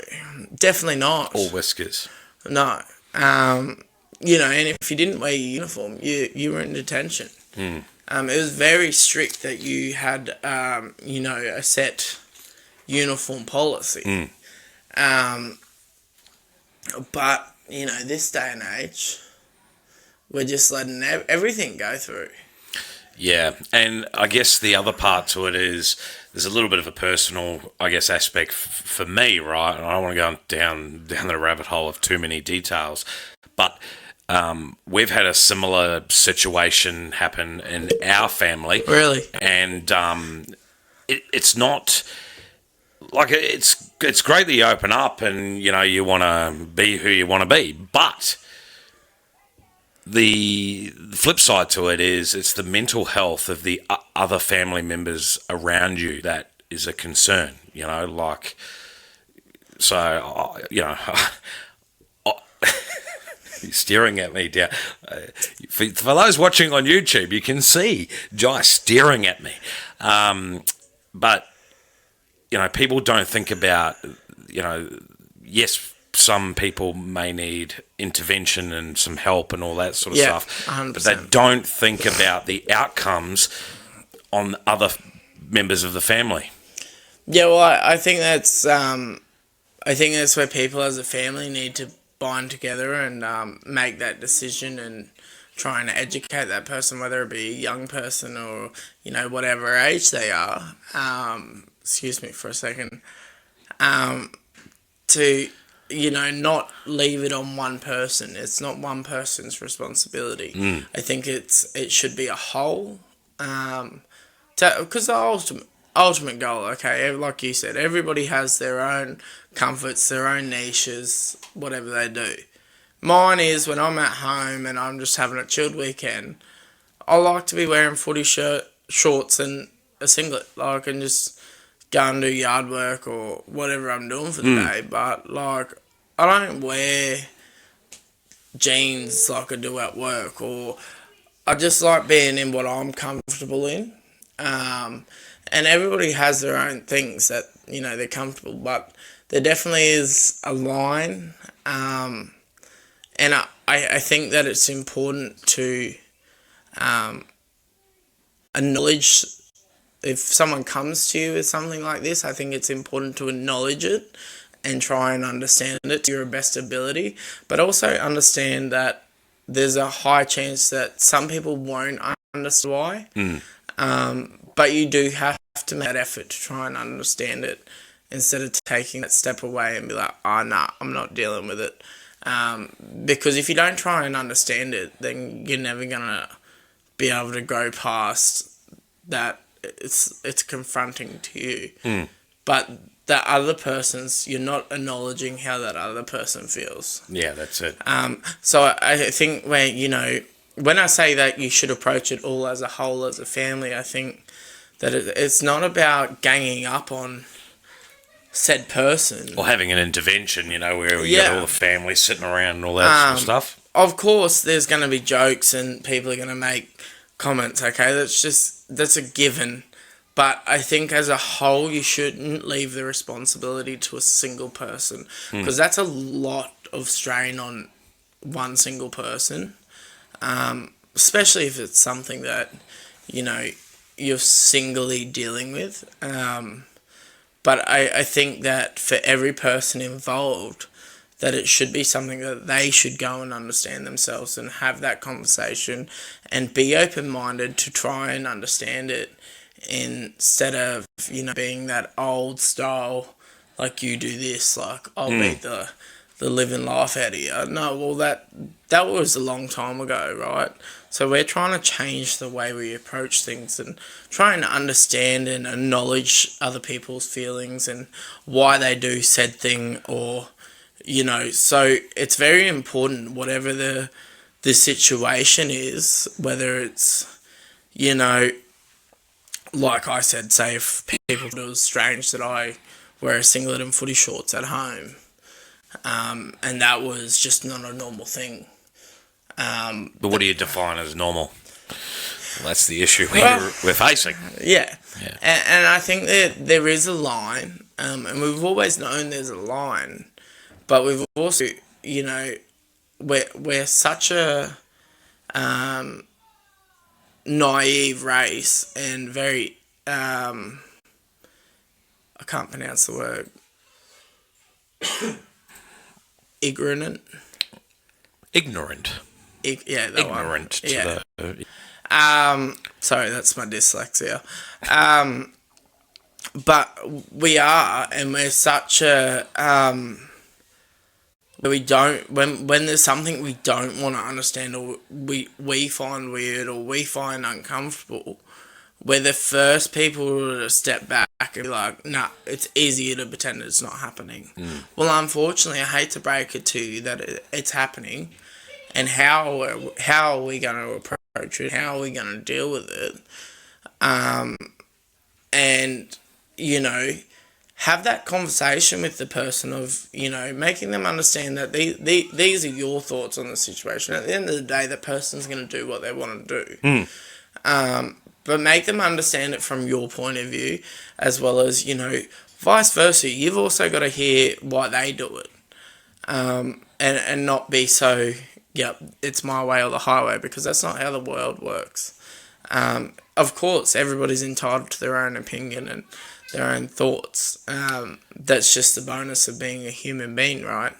definitely not. Or whiskers. No. And if you didn't wear your uniform, you were in detention. It was very strict that you had, a set uniform policy. But, this day and age, we're just letting everything go through. Yeah, and I guess the other part to it is there's a little bit of a personal, aspect for me, right? And I don't want to go down the rabbit hole of too many details, but we've had a similar situation happen in our family. Really? And it's not... Like, it's great that you open up and, you want to be who you want to be. But the flip side to it is it's the mental health of the other family members around you that is a concern, So, you're staring at me down. For those watching on YouTube, you can see Jai staring at me. But... people don't think about, yes, some people may need intervention and some help and all that sort of Yeah, stuff, 100%. but they don't think about the outcomes on other members of the family. Yeah, well, I think that's where people as a family need to bind together and make that decision and try and educate that person, whether it be a young person or, you know, whatever age they are. Excuse me for a second. To, you know, not leave it on one person. It's not one person's responsibility. I think it should be a whole. Because the ultimate goal, okay, like you said, everybody has their own comforts, their own niches, whatever they do. Mine is when I'm at home and I'm just having a chilled weekend, I like to be wearing footy shorts and a singlet. Like, and just go and do yard work or whatever I'm doing for the day. But, like, I don't wear jeans like I do at work, or I just like being in what I'm comfortable in. And everybody has their own things that, you know, they're comfortable, but there definitely is a line. And I think that it's important to acknowledge if someone comes to you with something like this. I think it's important to acknowledge it and try and understand it to your best ability, but also understand that there's a high chance that some people won't understand why. But you do have to make that effort to try and understand it instead of taking that step away and be like, oh, nah, I'm not dealing with it. Because if you don't try and understand it, then you're never going to be able to go past that it's confronting to you. But the other person's, you're not acknowledging how that other person feels. Yeah, that's it. So I think when I say that you should approach it all as a whole, as a family, I think that it's not about ganging up on said person. Or having an intervention, you know, where you got all the family sitting around and all that sort of stuff. Of course, there's going to be jokes and people are going to make comments, okay? That's a given. But I think as a whole, you shouldn't leave the responsibility to a single person, because that's a lot of strain on one single person, especially if it's something that, you know, you're singly dealing with. But I think that for every person involved, that it should be something that they should go and understand themselves and have that conversation and be open-minded to try and understand it, instead of, you know, being that old style, like, you do this, like, I'll beat the living life out of you. No, well, that was a long time ago, right? So we're trying to change the way we approach things and trying to understand and acknowledge other people's feelings and why they do said thing, or, you know, so it's very important, whatever the situation is, whether it's, you know, like I said, say if people thought it was strange that I wear a singlet and footy shorts at home, and that was just not a normal thing. But what do you define as normal? Well, that's the issue we're facing. Yeah. And I think that there is a line, and we've always known there's a line, but we've also, you know, we're such a naive race and very I can't pronounce the word. Ignorant. Yeah, that ignorant one. to Yeah. the Sorry, that's my dyslexia. But we are, and we're such a we don't, when there's something we don't want to understand, or we find weird, or we find uncomfortable, we're the first people to step back and be like, nah, it's easier to pretend it's not happening. Well, unfortunately, I hate to break it to you that it's happening, and how are we going to approach it? How are we going to deal with it? And, you know, have that conversation with the person of, you know, making them understand that these are your thoughts on the situation. At the end of the day, the person's going to do what they want to do. But make them understand it from your point of view, as well as, you know, vice versa. You've also got to hear why they do it. and not be so, yep, it's my way or the highway, because that's not how the world works. Of course, everybody's entitled to their own opinion and their own thoughts. That's just the bonus of being a human being, right?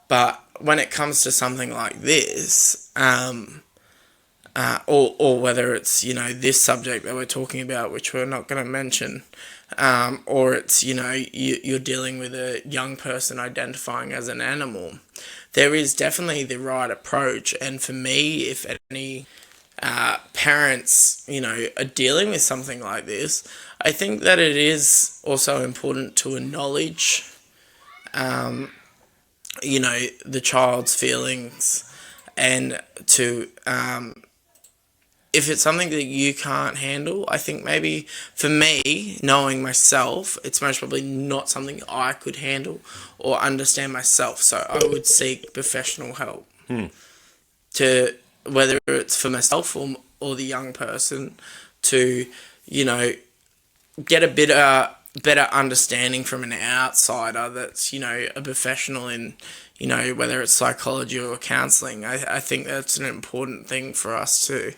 But when it comes to something like this, or whether it's, this subject that we're talking about, which we're not going to mention, or it's, you're dealing with a young person identifying as an animal, there is definitely the right approach. And for me, if any parents, are dealing with something like this, I think that it is also important to acknowledge, the child's feelings, and to, if it's something that you can't handle, I think maybe for me, knowing myself, it's most probably not something I could handle or understand myself. So I would seek professional help to, whether it's for myself or the young person, to, get a better understanding from an outsider that's, a professional in, whether it's psychology or counselling. I think that's an important thing for us to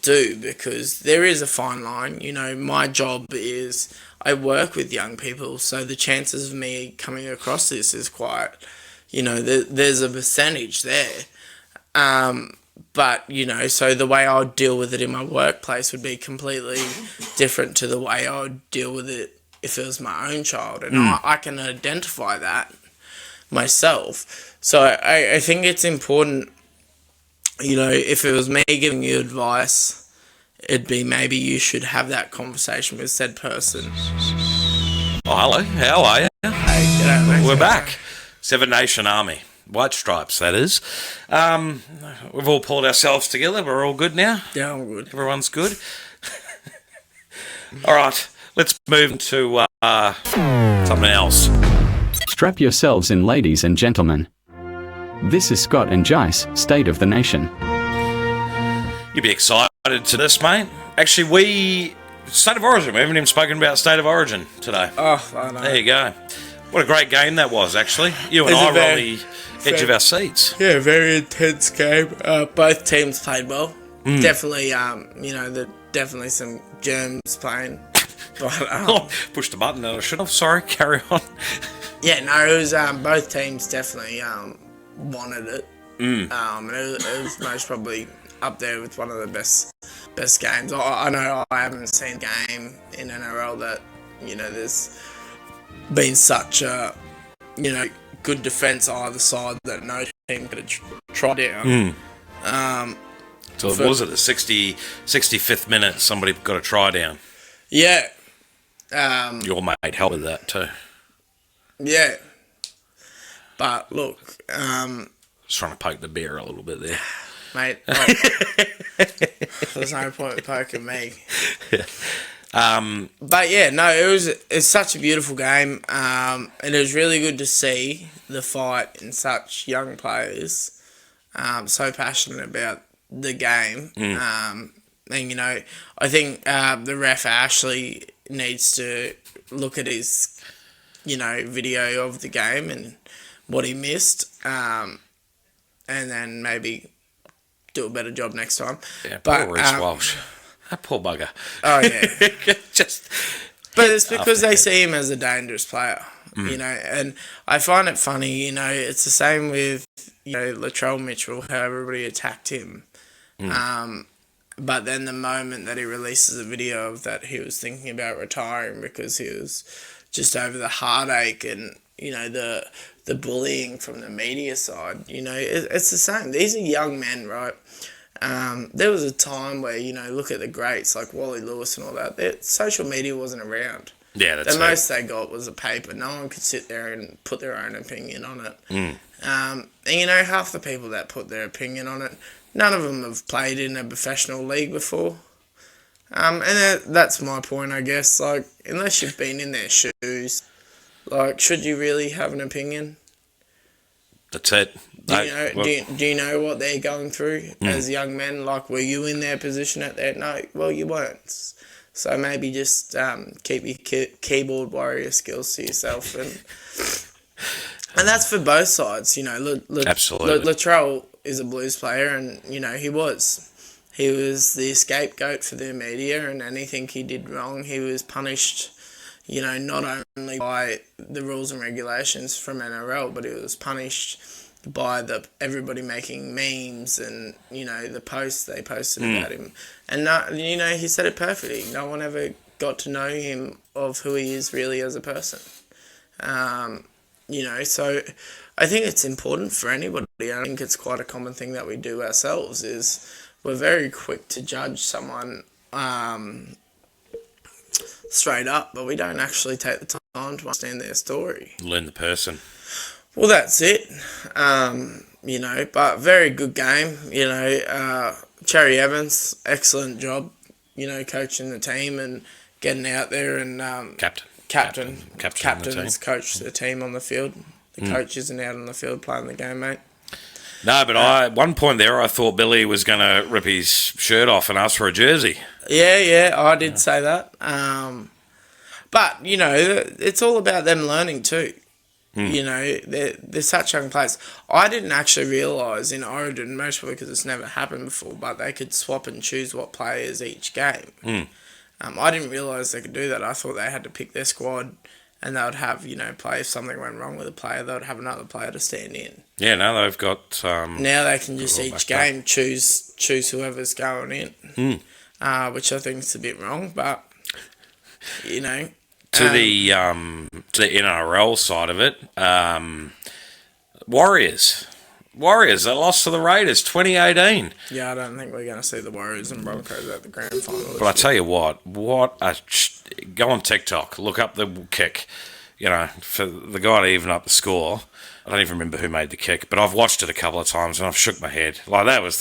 do, because there is a fine line. My job is, I work with young people, so the chances of me coming across this is quite, there's a percentage there. But, so the way I would deal with it in my workplace would be completely different to the way I would deal with it if it was my own child. And I can identify that myself. So I think it's important, if it was me giving you advice, it'd be maybe you should have that conversation with said person. Oh, hello. How are you? Hey, g'day, mate. We're back. Seven Nation Army. White Stripes, that is. We've all pulled ourselves together. We're all good now. Yeah, I'm good. Everyone's good. All right. Let's move to something else. Strap yourselves in, ladies and gentlemen. This is Scott and Jice, State of the Nation. You'd be excited to this, mate. Actually, State of Origin. We haven't even spoken about State of Origin today. Oh, I know. There you go. What a great game that was, actually. You and I were on the edge of our seats. Yeah, very intense game. Both teams played well. Definitely, definitely some germs playing. But, pushed the button and I should have. Sorry, carry on. Yeah, no, it was both teams definitely wanted it. And it was most probably up there with one of the best games. I know I haven't seen a game in NRL that, there's been such a, good defence either side that no team could have tried down. So was it the 65th minute somebody got a try down? Yeah. Your mate helped with that too. Yeah. But look, Just trying to poke the bear a little bit there. mate, there's no point in poking me. But yeah, no, it's such a beautiful game, and it was really good to see the fight in such young players, so passionate about the game. And I think the ref Ashley needs to look at his, video of the game and what he missed, and then maybe do a better job next time. Yeah, poor Reece Walsh. That poor bugger. Oh, yeah. But it's because they it. see him as a dangerous player, and I find it funny, it's the same with, Latrell Mitchell, how everybody attacked him. But then the moment that he releases a video of that he was thinking about retiring because he was just over the heartache and, the bullying from the media side, it's the same. These are young men, right? There was a time where, look at the greats like Wally Lewis and all that. Social media wasn't around. Yeah, that's the most they got was a paper. No one could sit there and put their own opinion on it. And half the people that put their opinion on it, none of them have played in a professional league before. And that's my point, I guess. Like, unless you've been in their shoes, like, should you really have an opinion? That's it. Do you know what they're going through as young men? Like, were you in their position at that? No, well, you weren't. So maybe just keep your keyboard warrior skills to yourself. And And that's for both sides, you know. Absolutely. Latrell is a Blues player, and, you know, he was. He was the scapegoat for the media, and anything he did wrong, he was punished, you know, not only by the rules and regulations from NRL, but he was punished by everybody making memes and, you know, the posts they posted about him. And, you know, he said it perfectly. No one ever got to know him of who he is really as a person. You know, so I think it's important for anybody. I think it's quite a common thing that we do ourselves is we're very quick to judge someone straight up, but we don't actually take the time to understand their story. Learn the person. Well, that's it. You know, but very good game. You know, Cherry Evans, excellent job, you know, coaching the team and getting out there and... Captain's coached the team on the field. The coach isn't out on the field playing the game, mate. No, but at one point there, I thought Billy was going to rip his shirt off and ask for a jersey. Yeah, I did say that. But, you know, it's all about them learning too. You know, they're such young players. I didn't actually realise in Origin, most probably because it's never happened before, but they could swap and choose what players each game. I didn't realise they could do that. I thought they had to pick their squad and they would have, you know, if something went wrong with a player, they would have another player to stand in. Yeah, now they've got... now they can just each game choose whoever's going in, which I think is a bit wrong, but, you know... To the NRL side of it, Warriors, they lost to the Raiders 2018. Yeah, I don't think we're going to see the Warriors and Broncos at the grand final. But I tell you what go on TikTok, look up the kick, you know, for the guy to even up the score. I don't even remember who made the kick, but I've watched it a couple of times and I've shook my head. Like, that was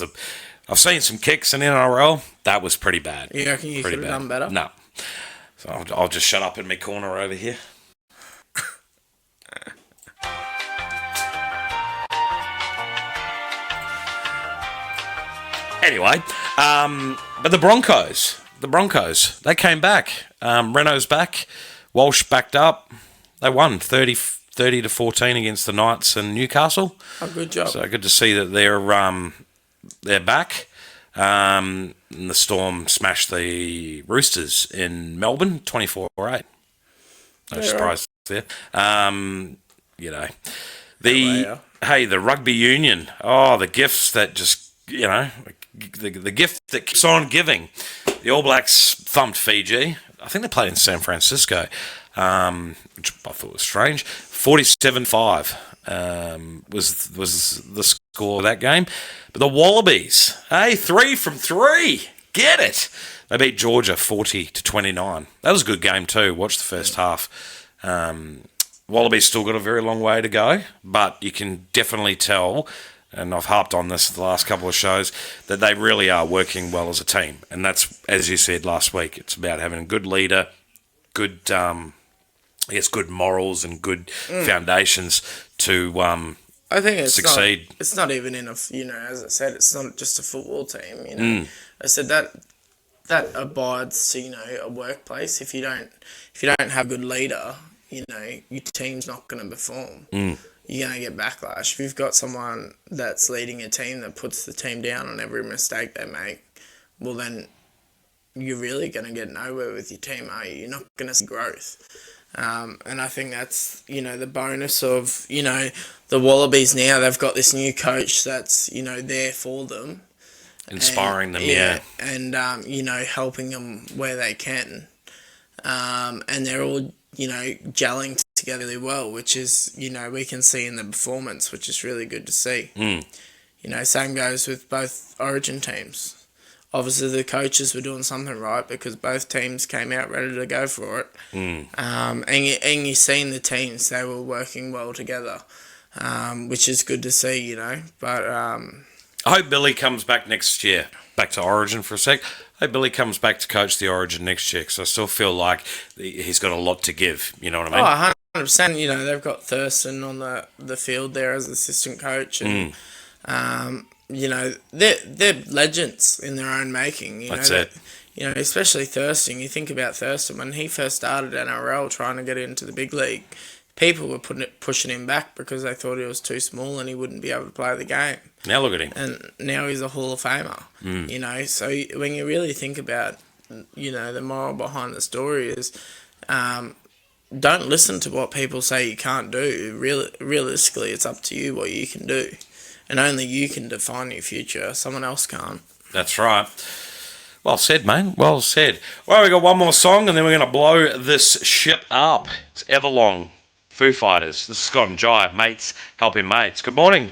I've seen some kicks in NRL. That was pretty bad. You reckon you could have done better? No. So I'll just shut up in my corner over here. Anyway, but the Broncos, they came back. Renault's back. Walsh backed up. They won 30-14 against the Knights and Newcastle. Oh, good job. So good to see that they're back. And the Storm smashed the Roosters in Melbourne, 24-8. No surprise there. You know, the Rugby Union. Oh, the gifts that just, you know, the gift that keeps on giving. The All Blacks thumped Fiji. I think they played in San Francisco, which I thought was strange. 47-5 was the score of that game. But the Wallabies, 3 from 3. Get it. They beat Georgia 40-29. That was a good game too. Watch the first half. Wallabies still got a very long way to go, but you can definitely tell, and I've harped on this the last couple of shows, that they really are working well as a team. And that's, as you said last week, it's about having a good leader, good good morals and good foundations to I think it's succeed. It's not even in you know, as I said, it's not just a football team. You know, I said that abides to, you know, a workplace. If you don't have a good leader, you know, your team's not going to perform. You're going to get backlash. If you've got someone that's leading a team that puts the team down on every mistake they make, well then you're really going to get nowhere with your team, are you? You're not going to see growth. And I think that's, you know, the bonus of, you know, the Wallabies now. They've got this new coach that's, you know, there for them. Inspiring them, and, you know, helping them where they can. And they're all, you know, gelling together really well, which is, you know, we can see in the performance, which is really good to see. You know, same goes with both Origin teams. Obviously, the coaches were doing something right because both teams came out ready to go for it. And you've seen the teams, they were working well together, which is good to see, you know. But I hope Billy comes back next year. Back to Origin for a sec. I hope Billy comes back to coach the Origin next year because I still feel like he's got a lot to give. You know what I mean? Oh, 100%. You know, they've got Thurston on the field there as assistant coach. And, you know, they're legends in their own making. You That's know, it. You know, especially Thurston. You think about Thurston when he first started NRL trying to get into the big league. people were pushing him back because they thought he was too small and he wouldn't be able to play the game. Now look at him. And now he's a Hall of Famer. You know, so when you really think about, you know, the moral behind the story is, don't listen to what people say you can't do. Realistically, it's up to you what you can do. And only you can define your future. Someone else can't. That's right. Well said, mate. Well said. Well, we got one more song, and then we're going to blow this ship up. It's Everlong, Foo Fighters. This is Scott and Jai, mates helping mates. Good morning.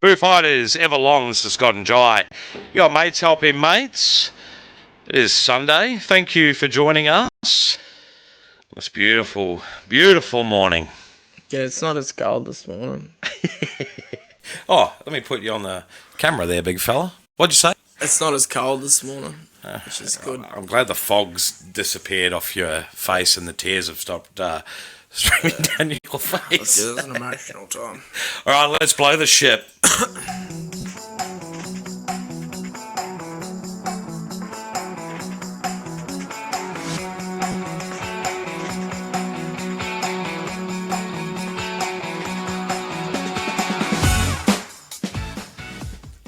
Foo Fighters, Everlong. This is Scott and Jai. You got mates helping mates. It is Sunday. Thank you for joining us. This beautiful, beautiful morning. Yeah, it's not as cold this morning. Oh, let me put you on the camera there, big fella. What'd you say? It's not as cold this morning, which is good. I'm glad the fog's disappeared off your face and the tears have stopped streaming down your face. It's an emotional time. All right, let's blow the ship.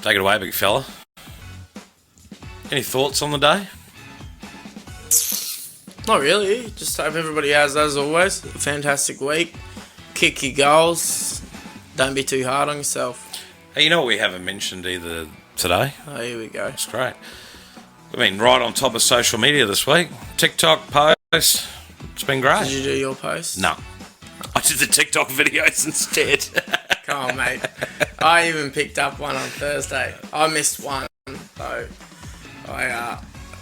Take it away, big fella. Any thoughts on the day? Not really. Just hope everybody has, as always, a fantastic week. Kick your goals. Don't be too hard on yourself. Hey, you know what we haven't mentioned either today? Oh, here we go. It's great. I mean, right on top of social media this week. TikTok posts. It's been great. Did you do your post? No. I did the TikTok videos instead. Come on, mate. I even picked up one on Thursday. I missed one, so I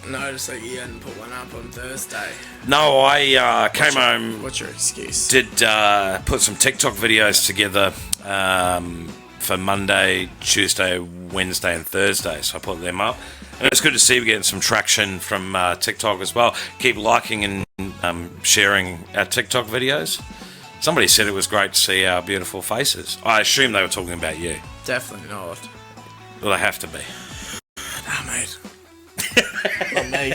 noticed that you hadn't put one up on Thursday. No, I came home. What's your excuse? Did put some TikTok videos together for Monday, Tuesday, Wednesday, and Thursday. So I put them up. And it's good to see we're getting some traction from TikTok as well. Keep liking and sharing our TikTok videos. Somebody said it was great to see our beautiful faces. I assume they were talking about you. Definitely not. Well, they have to be. Nah, mate. Not me.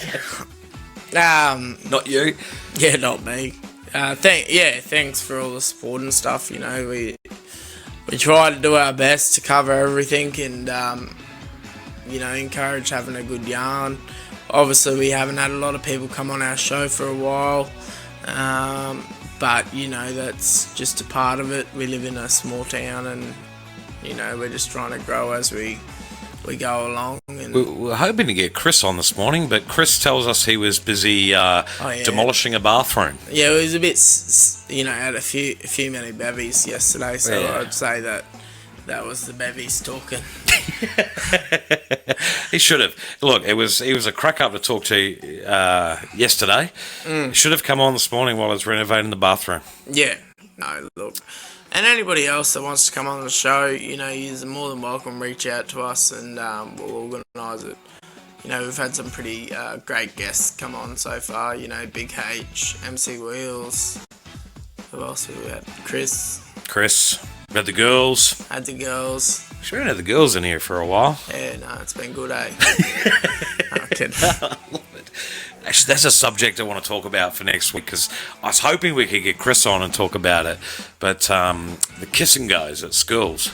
Not you? Yeah, not me. Thanks for all the support and stuff. You know, we try to do our best to cover everything and encourage having a good yarn. Obviously, we haven't had a lot of people come on our show for a while, but that's just a part of it. We live in a small town, and we're just trying to grow as we go along. And we were hoping to get Chris on this morning, but Chris tells us he was busy demolishing a bathroom. Yeah, it was a bit, had a few many bevies yesterday, so Yeah. I'd say that was the bevies talking. He should have. Look, he was a crack up to talk to yesterday. He should have come on this morning while I was renovating the bathroom. Yeah, no, look. And anybody else that wants to come on the show, you're more than welcome. Reach out to us and we'll organise it. We've had some pretty great guests come on so far. Big H, MC Wheels. Who else have we had? Chris. We had the girls. Had the girls. We haven't had the girls in here for a while. Yeah, no, it's been good, eh? No, kidding. Actually, that's a subject I want to talk about for next week because I was hoping we could get Chris on and talk about it. But the kissing goes at schools.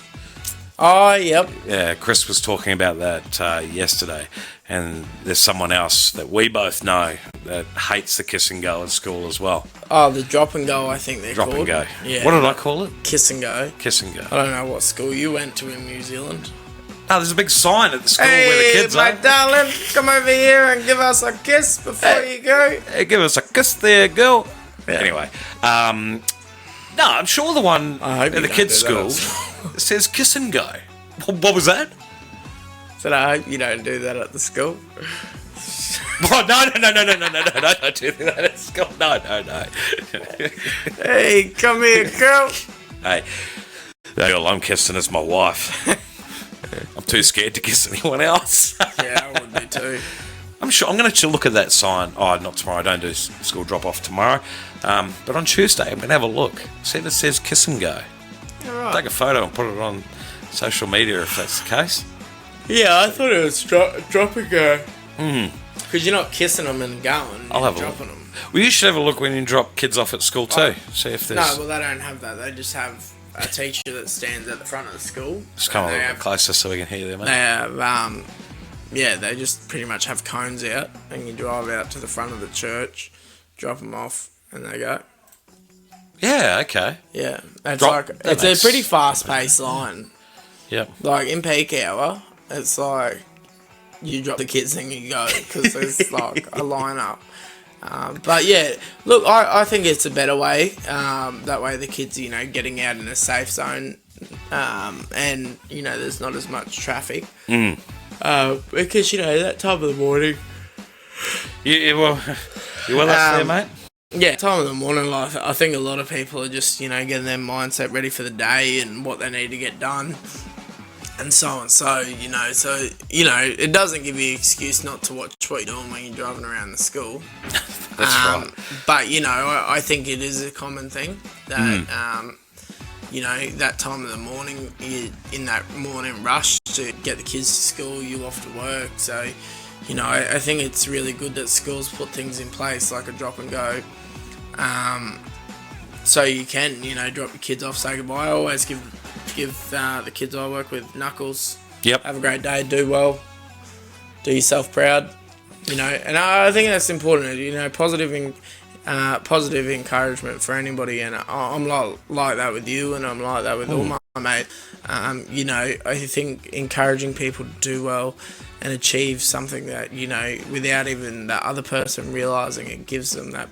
Oh, yep. Yeah, Chris was talking about that yesterday. And there's someone else that we both know that hates the kiss and go at school as well. Oh, the drop and go, I think they're Drop called. and go. Yeah. What did I call it? Kiss and go. Kiss and go. I don't know what school you went to in New Zealand. Oh, there's a big sign at the school where the kids my are. darling, come over here and give us a kiss before you go. Hey, give us a kiss there, girl. Yeah. Anyway, no, I'm sure the one I hope at you the don't kids' do that school says kiss and go. What was that? Said I hope you don't do that at the school. Oh, no, don't do that at school. No. Hey, come here, girl. Hey, the girl I'm kissing is my wife. I'm too scared to kiss anyone else. Yeah, I would be too. I'm sure I'm going to look at that sign. Oh, not tomorrow. I don't do school drop off tomorrow. But on Tuesday, I'm going to have a look. See if it says kiss and go. All right. Take a photo and put it on social media if that's the case. Yeah, I thought it was drop and go. Because you're not kissing them and going. I'll have a dropping look. them. Well, you should have a look when you drop kids off at school too. See if there's. No, well, they don't have that. They just have a teacher that stands at the front of the school. Just come a And they little bit closer so we can hear them. They have, they just pretty much have cones out, and you drive out to the front of the church, drop them off, and they go. Yeah. Okay. Yeah, it's Drop- like that it's a makes- pretty fast-paced line. Yep. Like in peak hour, it's like you drop the kids and you go because there's like a lineup. But yeah, look, I think it's a better way. That way the kids, getting out in a safe zone, and there's not as much traffic. Because that time of the morning. You well that's there, mate. Yeah, time of the morning, like, I think a lot of people are just, getting their mindset ready for the day and what they need to get done. And so on. So, it doesn't give you an excuse not to watch what you're doing when you're driving around the school. That's right. But, I think it is a common thing that, that time of the morning, you're in that morning rush to get the kids to school, you off to work. So, I think it's really good that schools put things in place like a drop and go. So you can, drop your kids off, say goodbye. I always give the kids I work with Knuckles Yep. Have a great day. Do well. Do yourself proud. You know, and I think that's important. You know, positive encouragement for anybody, and I'm like that with you, and I'm like that with all my mates. You know, I think encouraging people to do well and achieve something that, you know, without even the other person realising it, gives them that,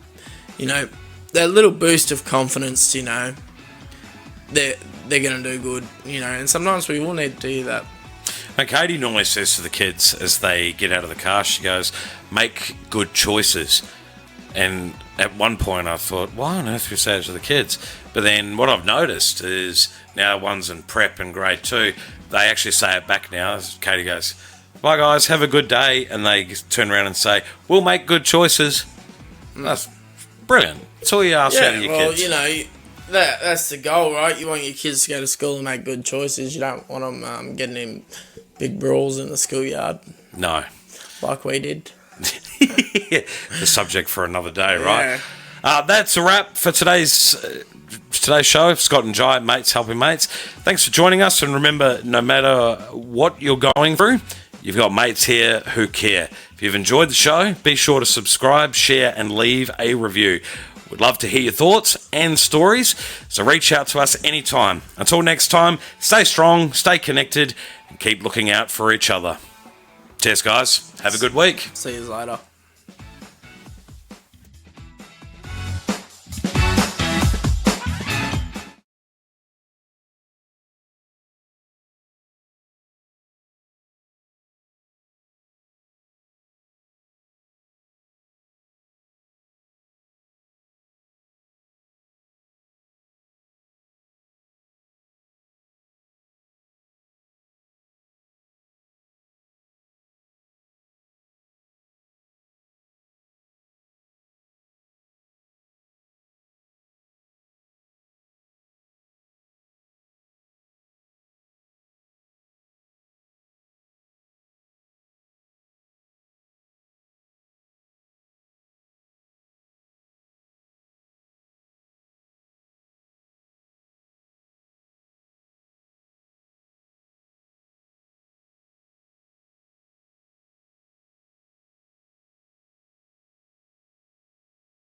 you know, that little boost of confidence. You know, they're going to do good. You know, and sometimes we all need to do that. And Katie normally says to the kids as they get out of the car, she goes, make good choices. And at one point I thought, why on earth do you say it to the kids? But then what I've noticed is now one's in prep and grade 2, they actually say it back now. Katie goes, bye guys, have a good day. And they turn around and say, we'll make good choices. That's brilliant. That's all you ask out of your kids. You know, that's the goal, right? You want your kids to go to school and make good choices. You don't want them getting in big brawls in the schoolyard. No. Like we did. The subject for another day, right? That's a wrap for today's show. Scott and Jai, mates helping mates. Thanks for joining us, and remember, no matter what you're going through, you've got mates here who care. If you've enjoyed the show, be sure to subscribe, share, and leave a review. We'd love to hear your thoughts and stories, so reach out to us anytime. Until next time, stay strong, stay connected, and keep looking out for each other. Cheers, guys. Have a good week. See you later.